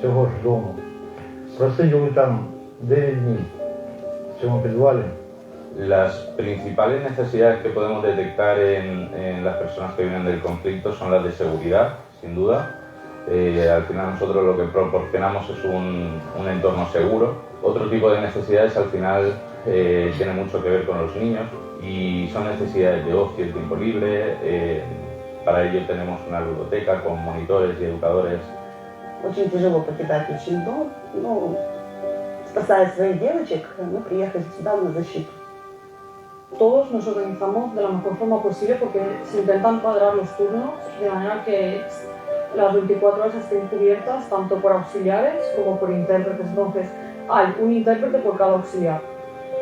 цього ж дому. Просиділи там 9 днів в цьому підвалі. Las principales necesidades que podemos detectar en las personas que vienen del conflicto son las de seguridad, sin duda. Al final nosotros lo que proporcionamos es un entorno seguro. Otro tipo de necesidades al final tiene mucho que ver con los niños y son necesidades de ocio y tiempo libre. Para ello tenemos una ludoteca con monitores y educadores. Очень тяжело покидать очень дом, но спасая своих девочек, мы приехали сюда на защиту. Todos nos organizamos de la mejor forma posible porque se intentan cuadrar los turnos de manera que las 24 horas estén cubiertas tanto por auxiliares como por intérpretes. Entonces hay un intérprete por cada auxiliar,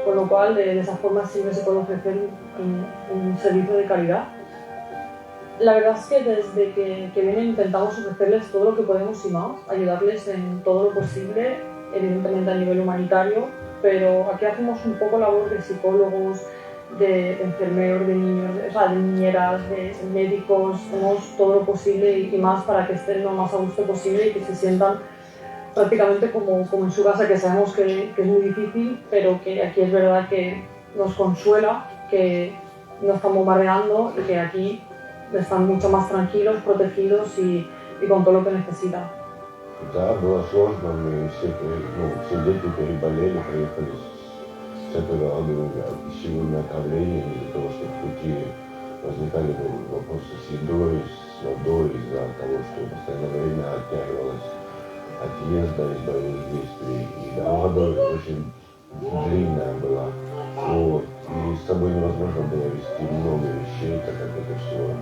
con lo cual de esa forma siempre se puede ofrecer un servicio de calidad. La verdad es que desde que vienen intentamos ofrecerles todo lo que podemos y más, ayudarles en todo lo posible, evidentemente a nivel humanitario, pero aquí hacemos un poco labor de psicólogos, de enfermeros, de niños, o sea, de niñeras, de médicos, hacemos todo lo posible y más para que estén lo más a gusto posible y que se sientan prácticamente como en su casa, que sabemos que es muy difícil, pero que aquí es verdad que nos consuela, que no están bombardeando y que aquí están mucho más tranquilos, protegidos y con todo lo que necesitan. Да, было сложно, мы все дети переболели, приехали с этого сильным отравлением из-за того, что в пути возникали вопросы с едой, с водой, из-за того, что постоянно время оттягивалось отъезда из боевых действий. И дорога очень длинная была. Вот. И с собой невозможно было везти много вещей, так как это все.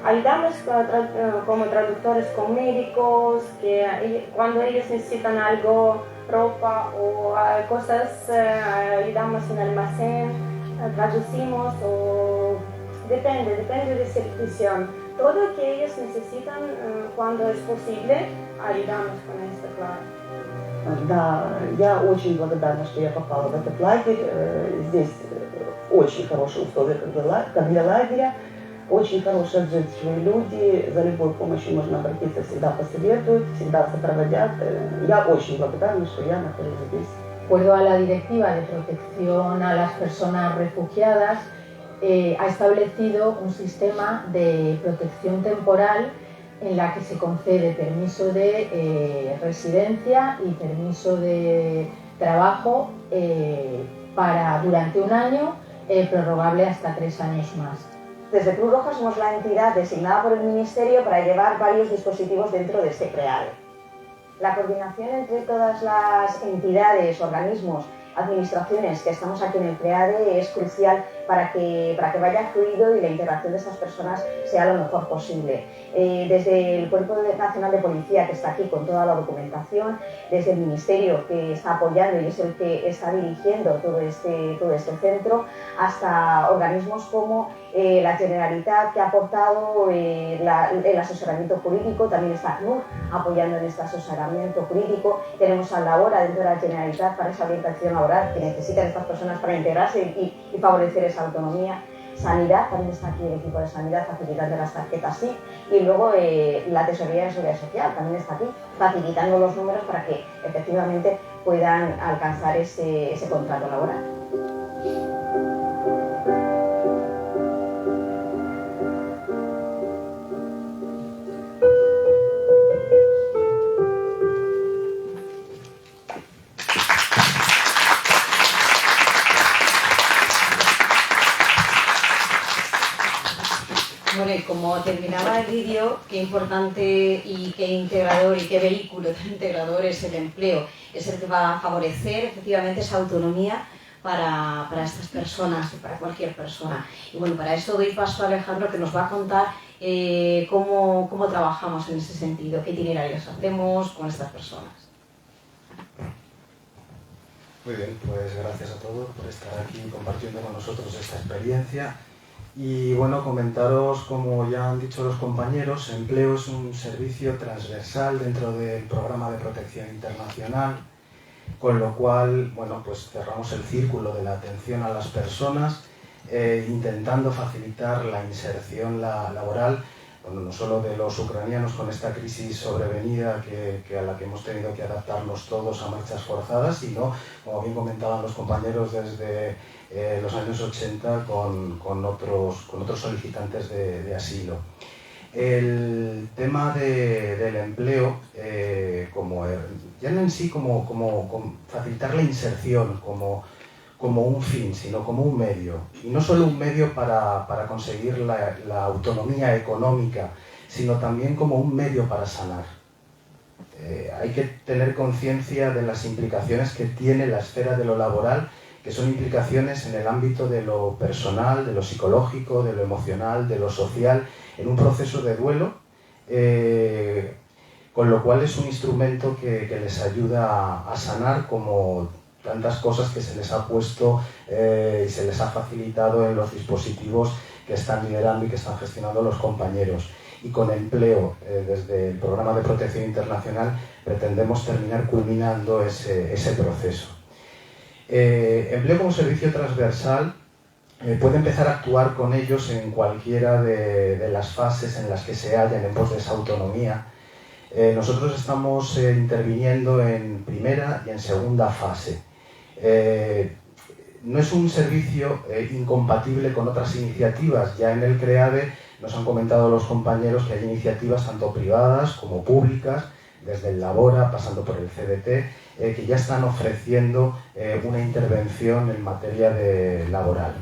Ayudamos como traductores con médicos, que cuando ellos necesitan algo, ropa o cosas, ayudamos en almacén, traducimos o depende de situación. Todo lo que ellos necesitan cuando es posible, ayudamos con esto, claro. Да, я очень благодарна, что я попала в этот лагерь. Здесь очень хорошие условия как для лагеря. очень хорошие отзывчивые люди, за любой помощью можно обратиться, всегда посоветуют, всегда сопроводят. Я очень благодарна, что я нахожусь здесь. De acuerdo a la Directiva de Protección a las Personas Refugiadas, ha establecido un sistema de protección temporal en la que se concede permiso de residencia y permiso de trabajo para durante un año, prorrogable hasta 3 años más. Desde Cruz Roja somos la entidad designada por el Ministerio para llevar varios dispositivos dentro de este CREADE. La coordinación entre todas las entidades, organismos, administraciones que estamos aquí en el CREADE es crucial para que vaya fluido y la integración de estas personas sea lo mejor posible. Desde el Cuerpo Nacional de Policía, que está aquí con toda la documentación, desde el Ministerio, que está apoyando y es el que está dirigiendo todo este centro, hasta organismos como la Generalitat, que ha aportado el asesoramiento jurídico, también está ACNUR apoyando en este asesoramiento jurídico, tenemos a Labora dentro de la Generalitat para esa orientación laboral que necesitan estas personas para integrarse y favorecer esa autonomía. Sanidad, también está aquí el equipo de Sanidad facilitando las tarjetas SIC, y luego la Tesorería de Seguridad Social también está aquí facilitando los números para que efectivamente puedan alcanzar ese contrato laboral. Bueno, y como terminaba el vídeo, qué importante y qué integrador y qué vehículo tan integrador es el empleo. Es el que va a favorecer efectivamente esa autonomía para estas personas y para cualquier persona. Y bueno, para eso doy paso a Alejandro, que nos va a contar cómo trabajamos en ese sentido, qué itinerarios hacemos con estas personas. Muy bien, pues gracias a todos por estar aquí compartiendo con nosotros esta experiencia. Y bueno, comentaros, como ya han dicho los compañeros, Empleo es un servicio transversal dentro del programa de protección internacional, con lo cual, bueno, pues cerramos el círculo de la atención a las personas, intentando facilitar la inserción laboral, bueno, no solo de los ucranianos con esta crisis sobrevenida a la que hemos tenido que adaptarnos todos a marchas forzadas, sino, como bien comentaban los compañeros, desde los años 80 con otros solicitantes de asilo. El tema del empleo, ya no en sí como facilitar la inserción como un fin, sino como un medio. Y no solo un medio para conseguir la autonomía económica, sino también como un medio para sanar. Hay que tener conciencia de las implicaciones que tiene la esfera de lo laboral, que son implicaciones en el ámbito de lo personal, de lo psicológico, de lo emocional, de lo social, en un proceso de duelo, con lo cual es un instrumento que les ayuda a sanar, como tantas cosas que se les ha puesto y se les ha facilitado en los dispositivos que están liderando y que están gestionando los compañeros. Y con Empleo, desde el Programa de Protección Internacional, pretendemos terminar culminando ese proceso. Empleo como servicio transversal puede empezar a actuar con ellos en cualquiera de las fases en las que se hallan en pos de esa autonomía. Nosotros estamos interviniendo en primera y en segunda fase. No es un servicio incompatible con otras iniciativas. Ya en el CREADE nos han comentado los compañeros que hay iniciativas tanto privadas como públicas, desde el Labora, pasando por el CDT, que ya están ofreciendo una intervención en materia laboral.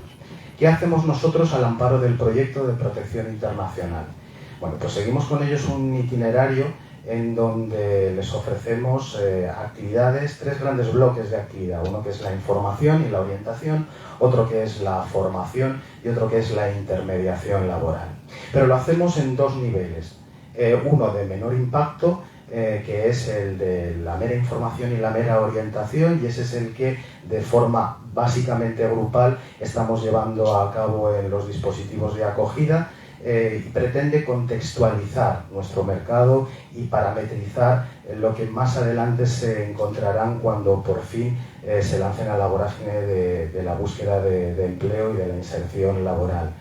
¿Qué hacemos nosotros al amparo del proyecto de protección internacional? Bueno, pues seguimos con ellos un itinerario en donde les ofrecemos actividades, 3 grandes bloques de actividad. Uno que es la información y la orientación, otro que es la formación y otro que es la intermediación laboral. Pero lo hacemos en 2 niveles. Uno de menor impacto, que es el de la mera información y la mera orientación, y ese es el que de forma básicamente grupal estamos llevando a cabo en los dispositivos de acogida, y pretende contextualizar nuestro mercado y parametrizar lo que más adelante se encontrarán cuando por fin se lancen a la vorágine de la búsqueda de empleo y de la inserción laboral.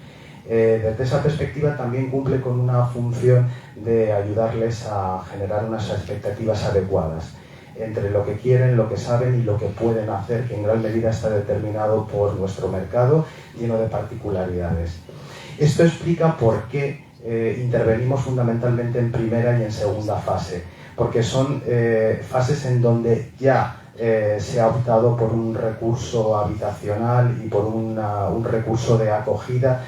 Desde esa perspectiva también cumple con una función de ayudarles a generar unas expectativas adecuadas entre lo que quieren, lo que saben y lo que pueden hacer, que en gran medida está determinado por nuestro mercado lleno de particularidades. Esto explica por qué intervenimos fundamentalmente en primera y en segunda fase, porque son fases en donde ya se ha optado por un recurso habitacional y por un recurso de acogida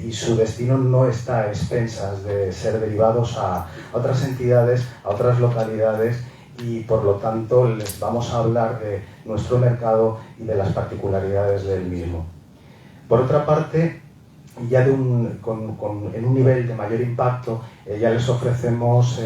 y su destino no está a expensas de ser derivados a otras entidades, a otras localidades, y por lo tanto les vamos a hablar de nuestro mercado y de las particularidades del mismo. Por otra parte, ya en un nivel de mayor impacto, ya les ofrecemos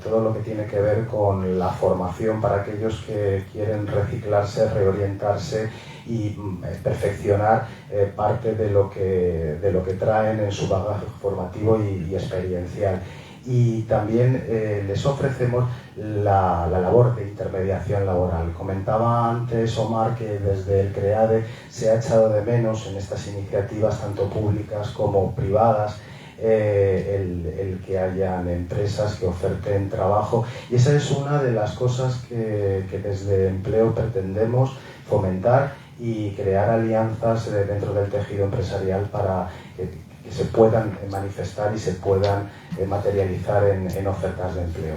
todo lo que tiene que ver con la formación para aquellos que quieren reciclarse, reorientarse y perfeccionar parte de lo que traen en su bagaje formativo y experiencial. Y también les ofrecemos la labor de intermediación laboral. Comentaba antes Omar que desde el CREADE se ha echado de menos en estas iniciativas, tanto públicas como privadas, el que hayan empresas que oferten trabajo, y esa es una de las cosas que desde Empleo pretendemos fomentar y crear alianzas dentro del tejido empresarial para que se puedan manifestar y se puedan materializar en ofertas de empleo.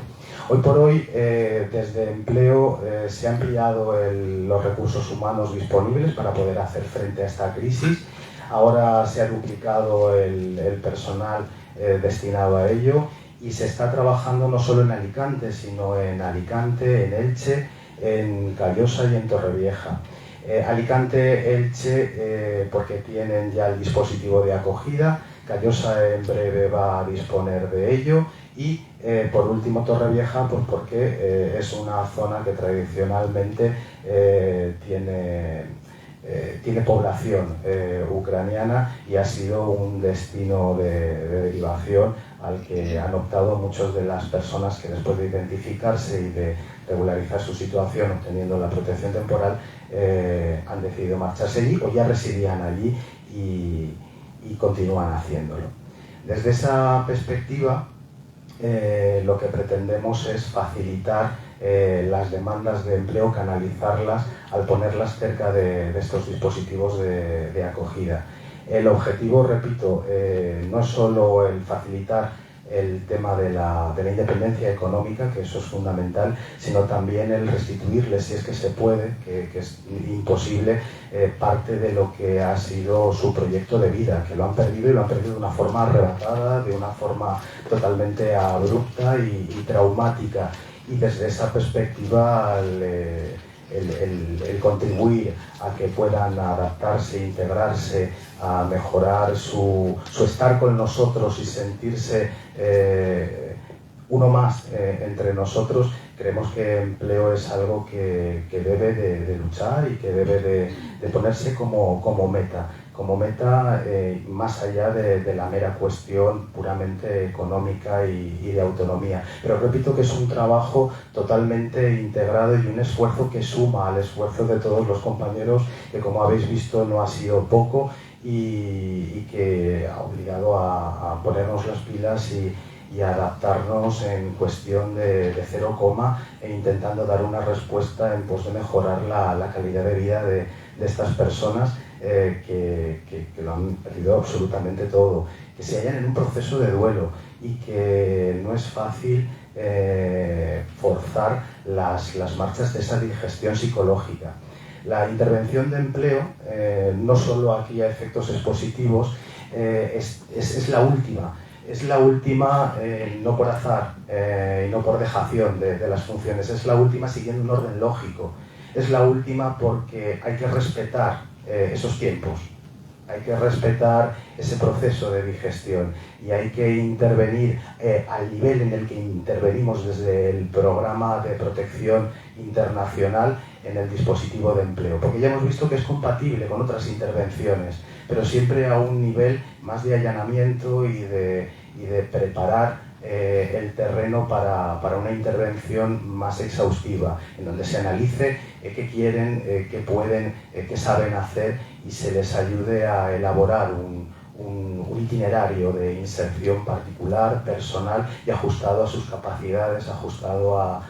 Hoy por hoy, desde Empleo se han ampliado los recursos humanos disponibles para poder hacer frente a esta crisis. Ahora se ha duplicado el personal destinado a ello y se está trabajando no solo en Alicante, sino en Alicante, en Elche, en Callosa y en Torrevieja. Alicante, Elche, porque tienen ya el dispositivo de acogida, Callosa en breve va a disponer de ello y por último Torrevieja, pues porque es una zona que tradicionalmente tiene población ucraniana y ha sido un destino de derivación al que han optado muchas de las personas que después de identificarse y de regularizar su situación obteniendo la protección temporal han decidido marcharse allí o ya residían allí y continúan haciéndolo. Desde esa perspectiva lo que pretendemos es facilitar las demandas de empleo, canalizarlas al ponerlas cerca de estos dispositivos de acogida. El objetivo, repito, no es solo el facilitar el tema de la independencia económica, que eso es fundamental, sino también el restituirles, si es que se puede, que es imposible, parte de lo que ha sido su proyecto de vida, que lo han perdido y lo han perdido de una forma arrebatada, de una forma totalmente abrupta y traumática. Y desde esa perspectiva el contribuir a que puedan adaptarse, integrarse, a mejorar su estar con nosotros y sentirse uno más entre nosotros, creemos que Empleo es algo que debe de luchar y que debe de ponerse como meta. Más allá de la mera cuestión puramente económica y de autonomía. Pero repito que es un trabajo totalmente integrado y un esfuerzo que suma al esfuerzo de todos los compañeros, que como habéis visto no ha sido poco y que ha obligado a ponernos las pilas y a adaptarnos en cuestión de 0, e intentando dar una respuesta en pos de mejorar la calidad de vida de estas personas que lo han perdido absolutamente todo, que se hallan en un proceso de duelo y que no es fácil forzar las marchas de esa digestión psicológica. La intervención de Empleo, no solo aquí a efectos expositivos, es la última. Es la última no por azar y no por dejación de las funciones, es la última siguiendo un orden lógico. Es la última porque hay que respetar esos tiempos, hay que respetar ese proceso de digestión y hay que intervenir al nivel en el que intervenimos desde el programa de protección internacional en el dispositivo de empleo, porque ya hemos visto que es compatible con otras intervenciones, pero siempre a un nivel más de allanamiento y de preparar el terreno para una intervención más exhaustiva, en donde se analice qué quieren, qué pueden, qué saben hacer y se les ayude a elaborar un itinerario de inserción particular, personal y ajustado a sus capacidades, ajustado a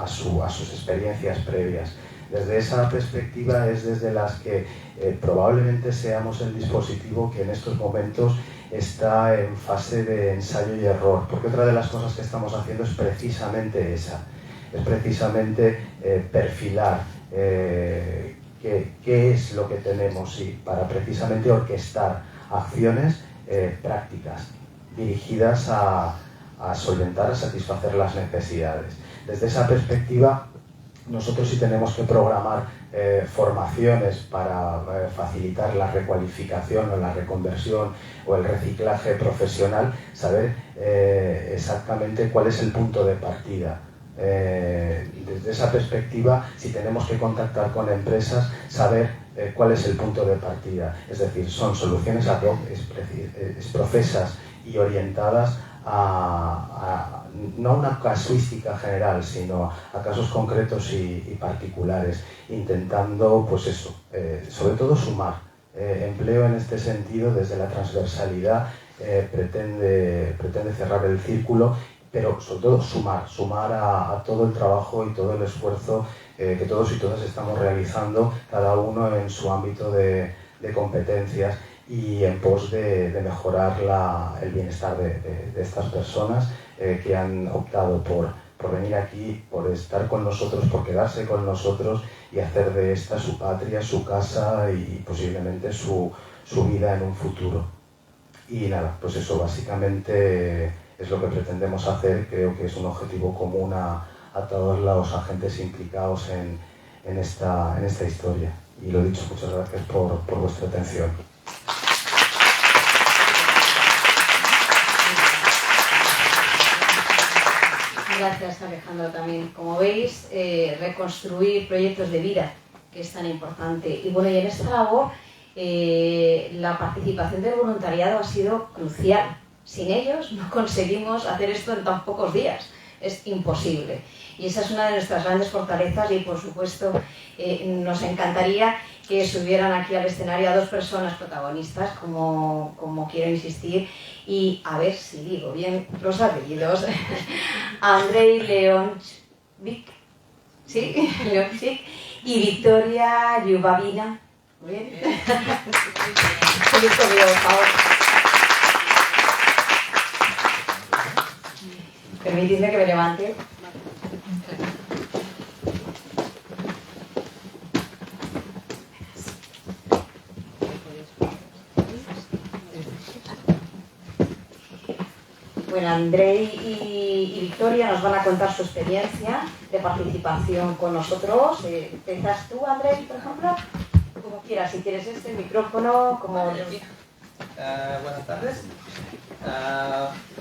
sus experiencias previas. Desde esa perspectiva es desde las que probablemente seamos el dispositivo que en estos momentos está en fase de ensayo y error, porque otra de las cosas que estamos haciendo es precisamente esa, es precisamente perfilar qué es lo que tenemos y para precisamente orquestar acciones prácticas dirigidas a solventar, a satisfacer las necesidades. Desde esa perspectiva, nosotros sí tenemos que programar formaciones para facilitar la recualificación o la reconversión o el reciclaje profesional, saber exactamente cuál es el punto de partida. Desde esa perspectiva, si tenemos que contactar con empresas, saber cuál es el punto de partida. Es decir, son soluciones ad hoc, profesas y orientadas no a una casuística general, sino a casos concretos y particulares, intentando, pues eso, sobre todo sumar. Empleo en este sentido, desde la transversalidad, pretende cerrar el círculo, pero sobre todo sumar a todo el trabajo y todo el esfuerzo que todos y todas estamos realizando, cada uno en su ámbito de competencias, y en pos de mejorar el bienestar de estas personas que han optado por venir aquí, por estar con nosotros, por quedarse con nosotros y hacer de esta su patria, su casa y posiblemente su vida en un futuro. Y nada, pues eso básicamente es lo que pretendemos hacer. Creo que es un objetivo común a todos los agentes implicados en esta historia. Y lo dicho, muchas gracias por vuestra atención. Gracias, Alejandro, también. Como veis, reconstruir proyectos de vida, que es tan importante. Y bueno, y en esta labor la participación del voluntariado ha sido crucial. Sin ellos no conseguimos hacer esto en tan pocos días. Es imposible. Y esa es una de nuestras grandes fortalezas y, por supuesto, nos encantaría que subieran aquí al escenario a dos personas protagonistas, como quiero insistir, y a ver si digo bien los apellidos. Andrei Leonchik, ¿sí? Leonchik, y Victoria Lyubavina. Muy bien. Feliz conmigo, por favor. Permitidme que me levante. Bueno, Andrei y Victoria nos van a contar su experiencia de participación con nosotros. ¿Empiezas tú, Andrei, por ejemplo? Como quieras, si quieres el micrófono, como... Buenas tardes.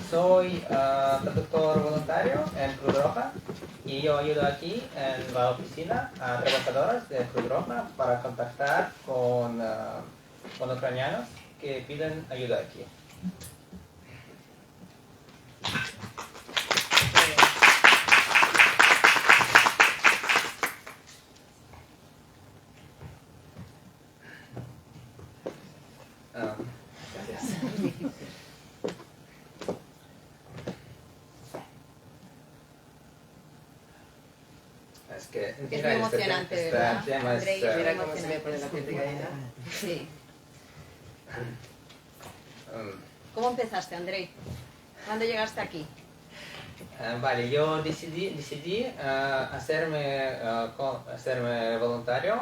Soy traductor voluntario en Cruz Roja y yo ayudo aquí en la oficina a trabajadoras de Cruz Roja para contactar con ucranianos que piden ayuda aquí. Gracias. Es que es muy emocionante, ¿verdad? Andrei, mira cómo se me pone la piel de gallina. Sí. ¿Cómo empezaste, Andrei? ¿Cuándo llegaste aquí? Vale, yo decidí hacerme voluntario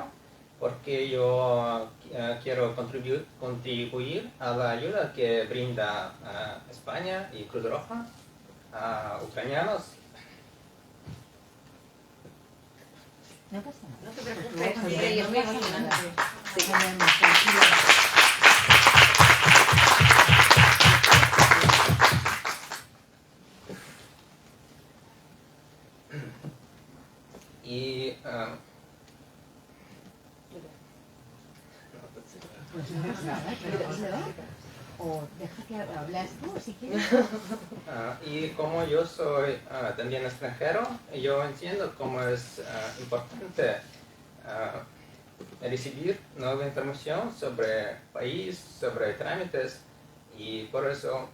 porque yo quiero contribuir a la ayuda que brinda España y Cruz Roja a ucranianos. No pasa nada. No te preocupes, es muy emocionante. Sí. Y o deja que hablas tú si quieres. Y como yo soy también extranjero, yo entiendo cómo es importante recibir nueva información sobre el país, sobre trámites, y por eso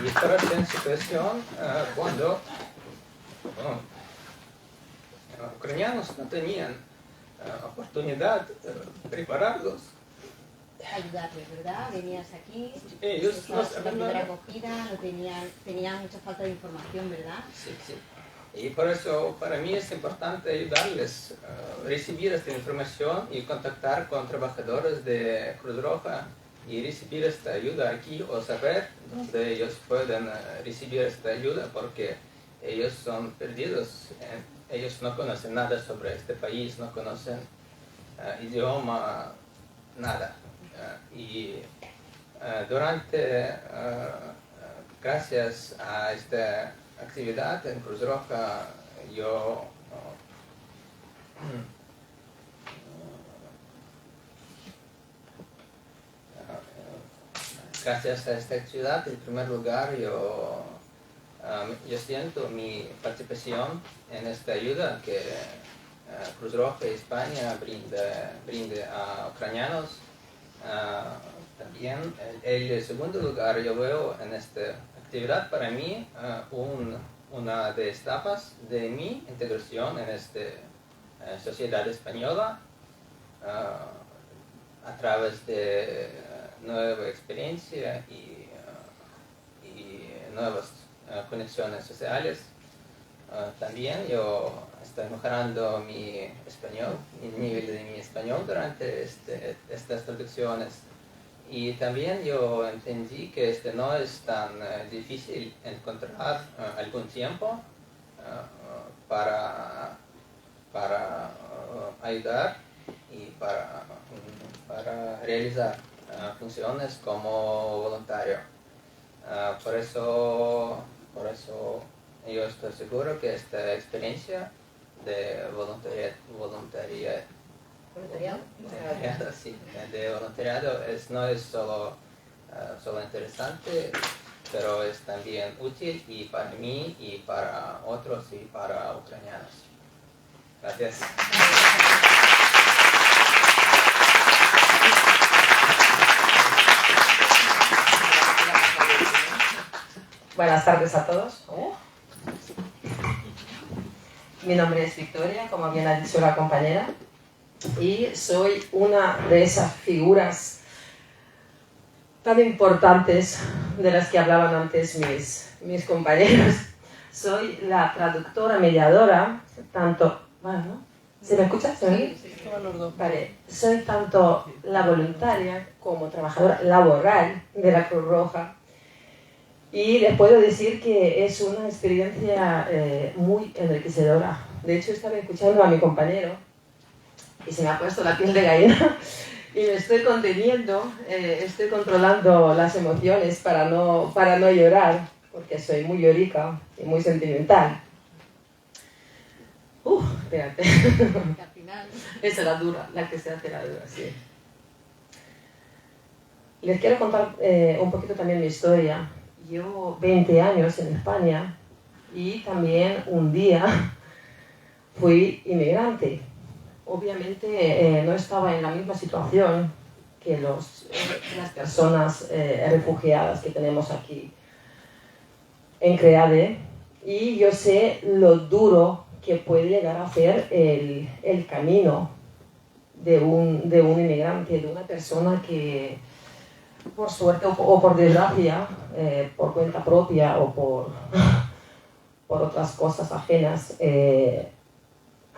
y estaba en situación cuando ucranianos no tenían oportunidad de prepararlos. Ayudarles, ¿verdad? Venías aquí, Ellos no estabas en la saben primera nada. acogida, no tenían mucha falta de información, ¿verdad? Sí, sí. Y por eso para mí es importante ayudarles a recibir esta información y contactar con trabajadores de Cruz Roja y recibir esta ayuda aquí o saber dónde ellos pueden recibir esta ayuda, porque ellos son perdidos. Ellos no conocen nada sobre este país, no conocen idioma, nada. Y gracias a esta actividad en Cruz Roja, yo gracias a esta actividad, en primer lugar, yo siento mi participación en esta ayuda que Cruz Roja y España brinde a ucranianos. También, en segundo lugar, yo veo en esta actividad para mí una de las etapas de mi integración en esta sociedad española a través de nueva experiencia y nuevas conexiones sociales. También yo estoy mejorando mi español, el nivel de mi español durante estas traducciones. Y también yo entendí que no es tan difícil encontrar algún tiempo para ayudar y para realizar funciones como voluntario. Por eso yo estoy seguro que esta experiencia de voluntariado, sí, de voluntariado no es solo interesante, pero es también útil y para mí y para otros y para ucranianos. Gracias. Buenas tardes a todos. Mi nombre es Victoria, como bien ha dicho la compañera, y soy una de esas figuras tan importantes de las que hablaban antes mis compañeros. Soy la traductora mediadora, tanto... Bueno, ¿se me escucha? ¿Se me oye? Sí, los dos. Vale, soy tanto la voluntaria como trabajadora laboral de la Cruz Roja. Y les puedo decir que es una experiencia muy enriquecedora. De hecho, estaba escuchando a mi compañero y se me ha puesto la piel de gallina y me estoy conteniendo, estoy controlando las emociones para no llorar, porque soy muy llorica y muy sentimental. Espérate. Al final. Esa es la dura, la que se hace la dura, sí. Les quiero contar un poquito también mi historia. Llevo 20 años en España y también un día fui inmigrante. Obviamente no estaba en la misma situación que las personas refugiadas que tenemos aquí en CREADE, y yo sé lo duro que puede llegar a ser el camino de un inmigrante, de una persona que, por suerte o por desgracia, por cuenta propia o por otras cosas ajenas,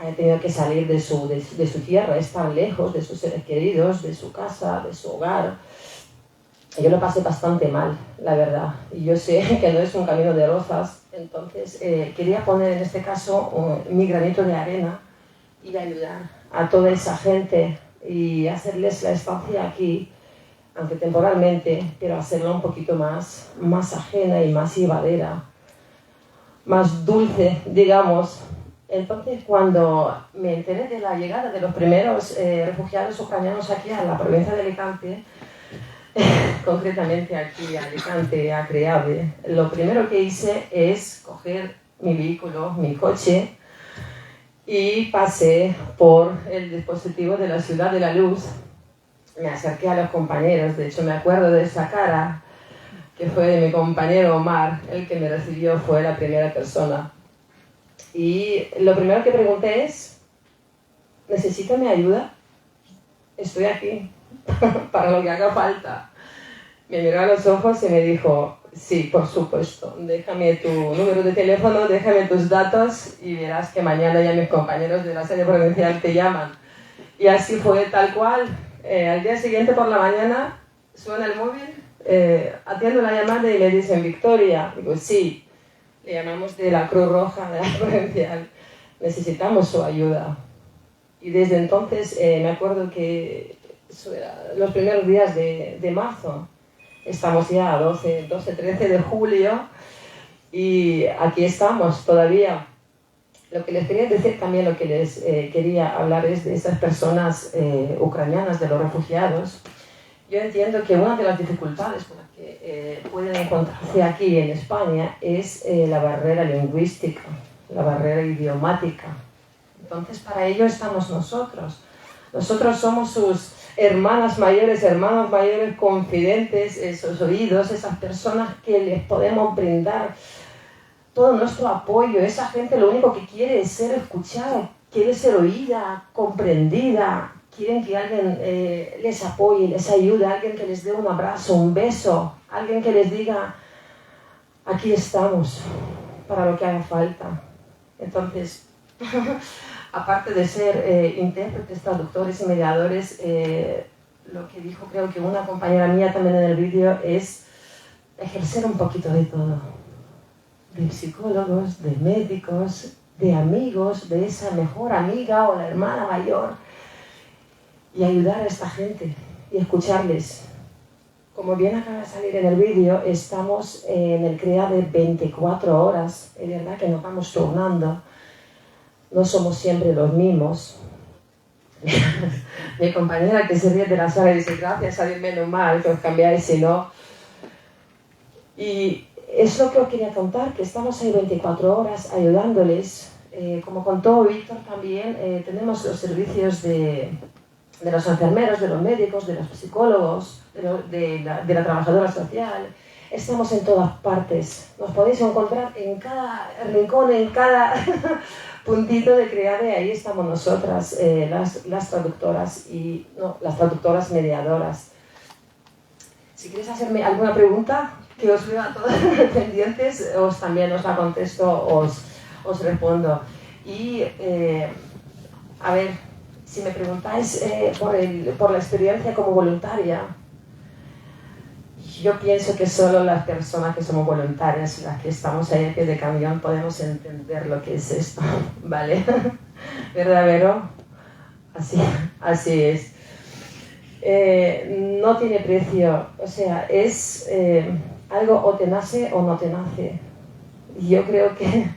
ha tenido que salir de su tierra, estar lejos de sus seres queridos, de su casa, de su hogar. Yo lo pasé bastante mal, la verdad, y yo sé que no es un camino de rosas. Entonces quería poner en este caso mi granito de arena y ayudar a toda esa gente y hacerles la estancia aquí, aunque temporalmente, pero hacerla un poquito más ajena y más llevadera, más dulce, digamos. Entonces, cuando me enteré de la llegada de los primeros refugiados ucranianos aquí a la provincia de Alicante, concretamente aquí a Alicante, a Creave, lo primero que hice es coger mi vehículo, mi coche, y pasé por el dispositivo de la Ciudad de la Luz. Me acerqué a los compañeros, de hecho me acuerdo de esa cara, que fue de mi compañero Omar, el que me recibió, fue la primera persona. Y lo primero que pregunté es, ¿necesita mi ayuda? Estoy aquí, para lo que haga falta. Me miró a los ojos y me dijo, sí, por supuesto, déjame tu número de teléfono, déjame tus datos y verás que mañana ya mis compañeros de la sede provincial te llaman. Y así fue tal cual. Al día siguiente por la mañana suena el móvil, atiendo la llamada y me dicen, Victoria, digo, sí, le llamamos de la Cruz Roja de la provincial, necesitamos su ayuda. Y desde entonces me acuerdo que eso era los primeros días de marzo. Estamos ya a 12, 13 de julio y aquí estamos todavía. Lo que les quería decir también, lo que les quería hablar es de esas personas ucranianas, de los refugiados. Yo entiendo que una de las dificultades con las que pueden encontrarse aquí en España es la barrera lingüística, la barrera idiomática. Entonces, para ello estamos nosotros. Nosotros somos sus hermanos mayores confidentes, esos oídos, esas personas que les podemos brindar todo nuestro apoyo. Esa gente lo único que quiere es ser escuchada, quiere ser oída, comprendida, quieren que alguien les apoye, les ayude, alguien que les dé un abrazo, un beso, alguien que les diga, aquí estamos para lo que haga falta. Entonces, aparte de ser intérpretes, traductores y mediadores, lo que dijo creo que una compañera mía también en el vídeo es ejercer un poquito de todo. De psicólogos, de médicos, de amigos, de esa mejor amiga o la hermana mayor, y ayudar a esta gente y escucharles. Como bien acaba de salir en el vídeo, estamos en el CREA de 24 horas, es verdad que nos vamos turnando, no somos siempre los mismos. Mi compañera que se ríe de la sala dice, gracias a Dios, menos mal que os cambiáis, si no. Y es lo que os quería contar, que estamos ahí 24 horas ayudándoles. Como contó Víctor también, tenemos los servicios de los enfermeros, de los médicos, de los psicólogos, de la trabajadora social. Estamos en todas partes. Nos podéis encontrar en cada rincón, en cada puntito de Creave. Ahí estamos nosotras, las traductoras y las traductoras mediadoras. Si queréis hacerme alguna pregunta, que os veo a todos pendientes, también os la contesto, os respondo. Y, a ver, si me preguntáis por la experiencia como voluntaria, yo pienso que solo las personas que somos voluntarias, las que estamos ahí a pie de camión, podemos entender lo que es esto, ¿vale? ¿Verdad, Vero? Así es. No tiene precio, o sea, es algo o te nace o no te nace. Y yo creo que,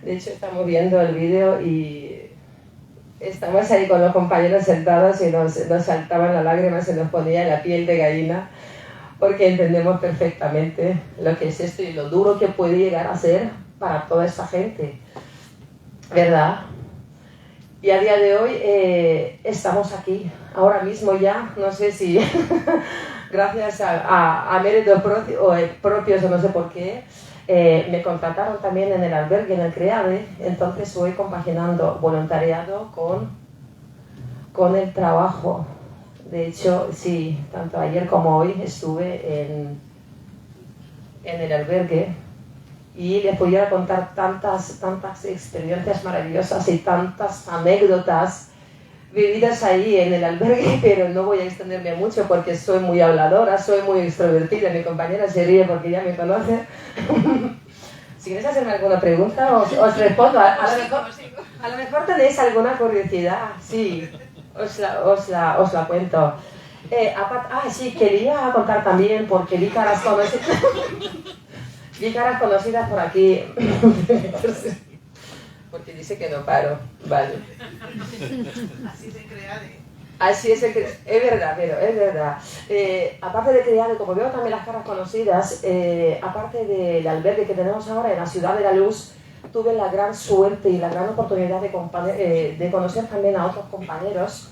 de hecho, estamos viendo el vídeo y estamos ahí con los compañeros sentados y nos saltaban las lágrimas, se nos ponía la piel de gallina, porque entendemos perfectamente lo que es esto y lo duro que puede llegar a ser para toda esta gente, ¿verdad? Y a día de hoy estamos aquí, ahora mismo ya, no sé si gracias a méritos propios o no sé por qué, me contrataron también en el albergue, en el CREAVE, entonces voy compaginando voluntariado con el trabajo. De hecho, sí, tanto ayer como hoy estuve en el albergue y les pudiera contar tantas experiencias maravillosas y tantas anécdotas vividas ahí en el albergue, pero no voy a extenderme mucho porque soy muy habladora, soy muy extrovertida, mi compañera se ríe porque ya me conoce. Si queréis hacerme alguna pregunta, os respondo. A lo mejor tenéis alguna curiosidad, sí, os la cuento. Sí, quería contar también porque vi caras conocidas por aquí. Porque dice que no paro, vale. Así se crea Así es verdad, pero es verdad. Aparte de crear, como veo también las caras conocidas, aparte del albergue que tenemos ahora en la Ciudad de la Luz, tuve la gran suerte y la gran oportunidad de conocer también a otros compañeros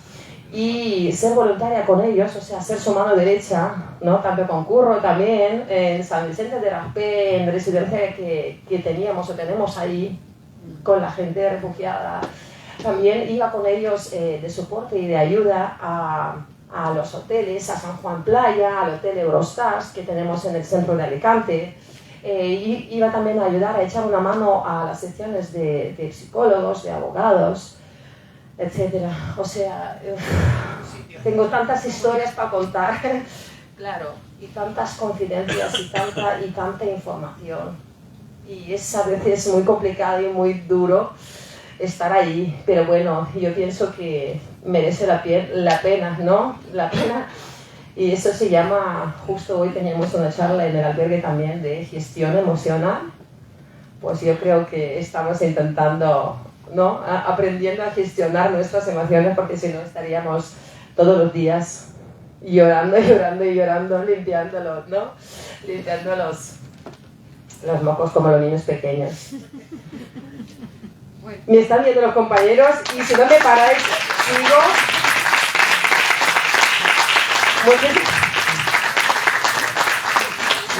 y ser voluntaria con ellos, o sea, ser su mano derecha, ¿no? Tanto con Curro también, en San Vicente de Raspé, en residencia que teníamos o tenemos ahí con la gente refugiada. También iba con ellos de soporte y de ayuda a los hoteles, a San Juan Playa, al Hotel Eurostars que tenemos en el centro de Alicante. Iba también a ayudar a echar una mano a las secciones de psicólogos, de abogados, etc. O sea, tengo tantas historias para contar, claro, y tantas confidencias y tanta información. Y es a veces muy complicado y muy duro estar ahí, pero bueno, yo pienso que merece la pena, ¿no? La pena. Y eso se llama, justo hoy teníamos una charla en el albergue también de gestión emocional. Pues yo creo que estamos intentando, ¿no? Aprendiendo a gestionar nuestras emociones, porque si no estaríamos todos los días llorando, limpiándolos, ¿no? Limpiando los mocos como los niños pequeños. Me están viendo los compañeros y si no me paráis, sigo.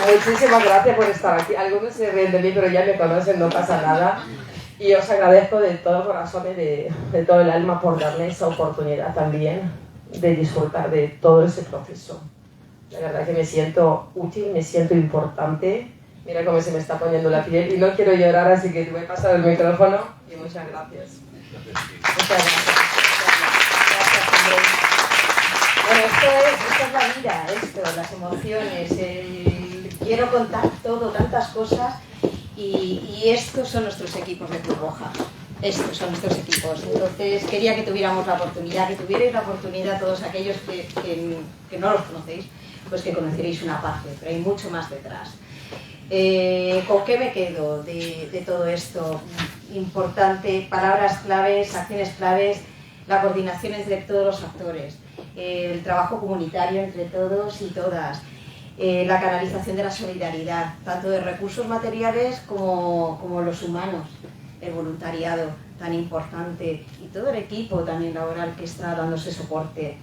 Muchísimas gracias por estar aquí. Algunos se ríen de mí, pero ya me conocen, no pasa nada. Y os agradezco de todo corazón y de todo el alma por darme esa oportunidad también de disfrutar de todo ese proceso. La verdad que me siento útil, me siento importante. Mira cómo se me está poniendo la piel y no quiero llorar, así que te voy a pasar el micrófono y muchas gracias. Muchas gracias. Bueno, esto es la vida, las emociones, quiero contar todo, tantas cosas y estos son nuestros equipos de Cruz Roja. Estos son nuestros equipos. Entonces quería que tuviéramos la oportunidad, que tuvierais la oportunidad todos aquellos que no los conocéis, pues que conocierais una parte, pero hay mucho más detrás. ¿Con qué me quedo de todo esto? Importante, palabras claves, acciones claves, la coordinación entre todos los actores, el trabajo comunitario entre todos y todas, la canalización de la solidaridad, tanto de recursos materiales como los humanos, el voluntariado tan importante y todo el equipo también laboral que está dándose soporte.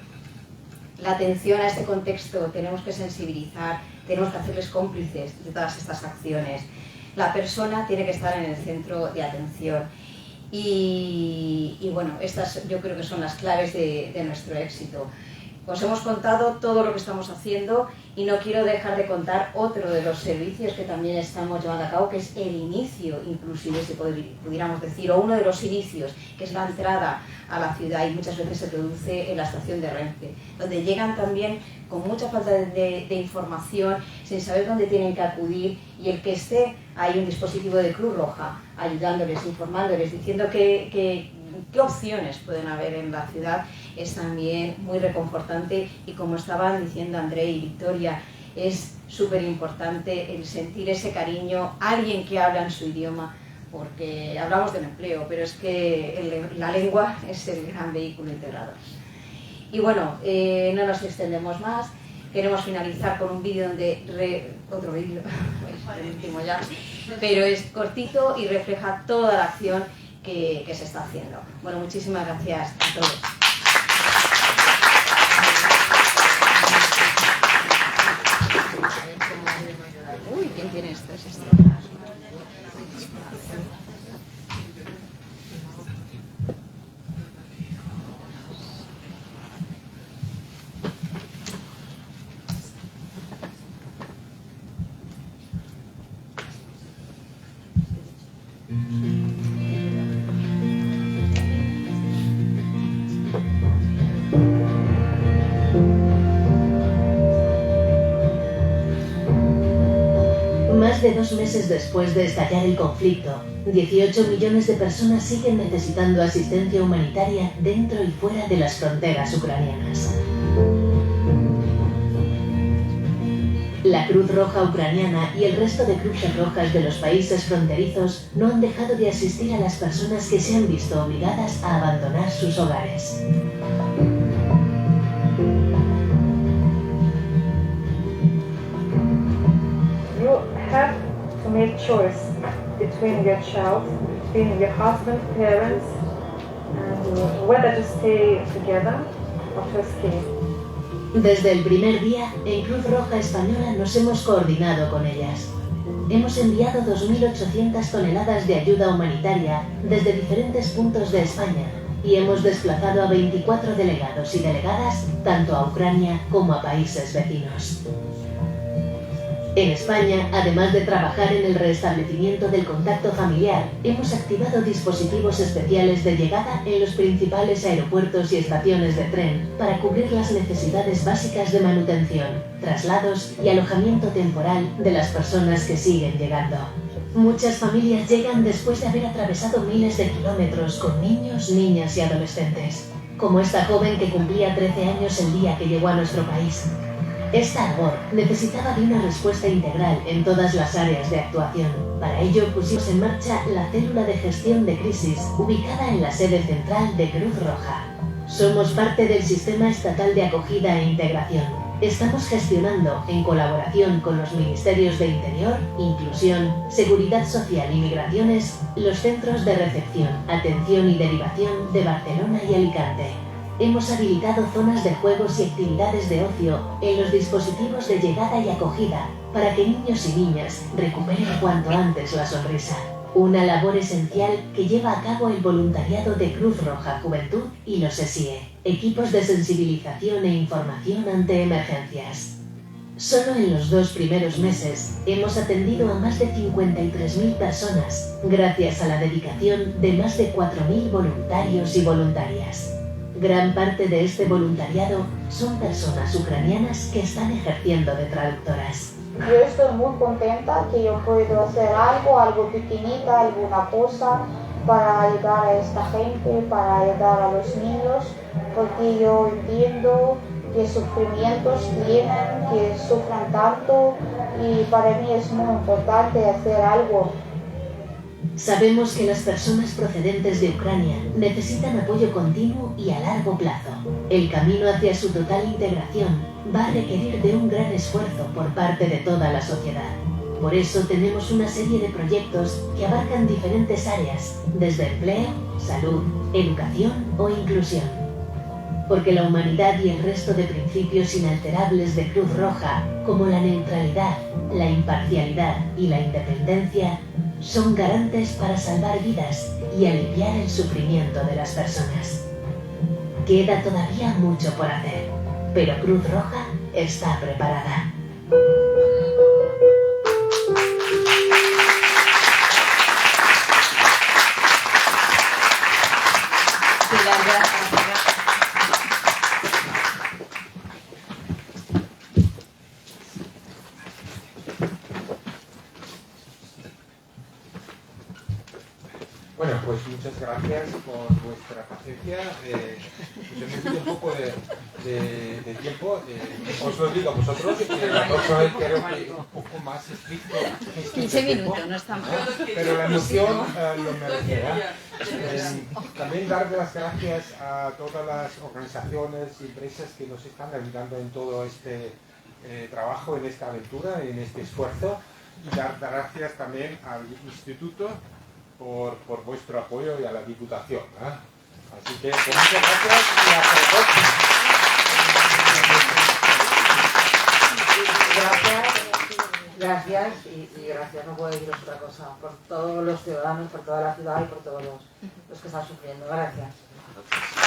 La atención a este contexto, tenemos que sensibilizar, tenemos que hacerles cómplices de todas estas acciones. La persona tiene que estar en el centro de atención. Y bueno, estas yo creo que son las claves de nuestro éxito. Os hemos contado todo lo que estamos haciendo y no quiero dejar de contar otro de los servicios que también estamos llevando a cabo, que es el inicio, inclusive si pudiéramos decir, o uno de los inicios, que es la entrada a la ciudad y muchas veces se produce en la estación de Renfe, donde llegan también con mucha falta de información, sin saber dónde tienen que acudir y el que esté hay un dispositivo de Cruz Roja ayudándoles, informándoles, diciendo qué opciones pueden haber en la ciudad, es también muy reconfortante y como estaban diciendo André y Victoria, es súper importante el sentir ese cariño, alguien que habla en su idioma, porque hablamos del empleo, pero es que la lengua es el gran vehículo integrador. Y bueno, no nos extendemos más, queremos finalizar con un vídeo otro vídeo, el último ya, pero es cortito y refleja toda la acción que se está haciendo. Bueno, muchísimas gracias a todos. Uy, ¿quién tiene esto? Es esto. Más de 2 meses después de estallar el conflicto, 18 millones de personas siguen necesitando asistencia humanitaria dentro y fuera de las fronteras ucranianas. La Cruz Roja Ucraniana y el resto de cruces rojas de los países fronterizos no han dejado de asistir a las personas que se han visto obligadas a abandonar sus hogares. choice between your child, between your husband, parents, and whether to stay together or to escape. Desde el primer día, en Cruz Roja Española nos hemos coordinado con ellas. Hemos enviado 2.800 toneladas de ayuda humanitaria desde diferentes puntos de España y hemos desplazado a 24 delegados y delegadas tanto a Ucrania como a países vecinos. En España, además de trabajar en el restablecimiento del contacto familiar, hemos activado dispositivos especiales de llegada en los principales aeropuertos y estaciones de tren para cubrir las necesidades básicas de manutención, traslados y alojamiento temporal de las personas que siguen llegando. Muchas familias llegan después de haber atravesado miles de kilómetros con niños, niñas y adolescentes, como esta joven que cumplía 13 años el día que llegó a nuestro país. Esta labor necesitaba de una respuesta integral en todas las áreas de actuación. Para ello pusimos en marcha la célula de gestión de crisis ubicada en la sede central de Cruz Roja. Somos parte del sistema estatal de acogida e integración. Estamos gestionando, en colaboración con los Ministerios de Interior, Inclusión, Seguridad Social y Migraciones, los centros de recepción, atención y derivación de Barcelona y Alicante. Hemos habilitado zonas de juegos y actividades de ocio en los dispositivos de llegada y acogida para que niños y niñas recuperen cuanto antes la sonrisa. Una labor esencial que lleva a cabo el voluntariado de Cruz Roja Juventud y los SIE, equipos de sensibilización e información ante emergencias. Solo en los 2 primeros meses hemos atendido a más de 53.000 personas gracias a la dedicación de más de 4.000 voluntarios y voluntarias. Gran parte de este voluntariado son personas ucranianas que están ejerciendo de traductoras. Yo estoy muy contenta que yo puedo hacer algo pequeñita, alguna cosa para ayudar a esta gente, para ayudar a los niños, porque yo entiendo qué sufrimientos tienen, que sufran tanto y para mí es muy importante hacer algo. Sabemos que las personas procedentes de Ucrania necesitan apoyo continuo y a largo plazo. El camino hacia su total integración va a requerir de un gran esfuerzo por parte de toda la sociedad. Por eso tenemos una serie de proyectos que abarcan diferentes áreas, desde empleo, salud, educación o inclusión. Porque la humanidad y el resto de principios inalterables de Cruz Roja, como la neutralidad, la imparcialidad y la independencia, son garantes para salvar vidas y aliviar el sufrimiento de las personas. Queda todavía mucho por hacer, pero Cruz Roja está preparada. Bueno, pues muchas gracias por vuestra paciencia. Hemos tenido un poco de tiempo. Os lo digo a vosotros, la próxima vez creo que un poco más estricto. 15 minutos, no está mal. Pero la emoción lo merecerá. También dar las gracias a todas las organizaciones y empresas que nos están ayudando en todo este trabajo, en esta aventura, en este esfuerzo. Y dar gracias también al Instituto por vuestro apoyo y a la Diputación. Así que muchas gracias y hasta la próxima. Gracias y gracias, no puedo deciros otra cosa, por todos los ciudadanos, por toda la ciudad y por todos los que están sufriendo. Gracias.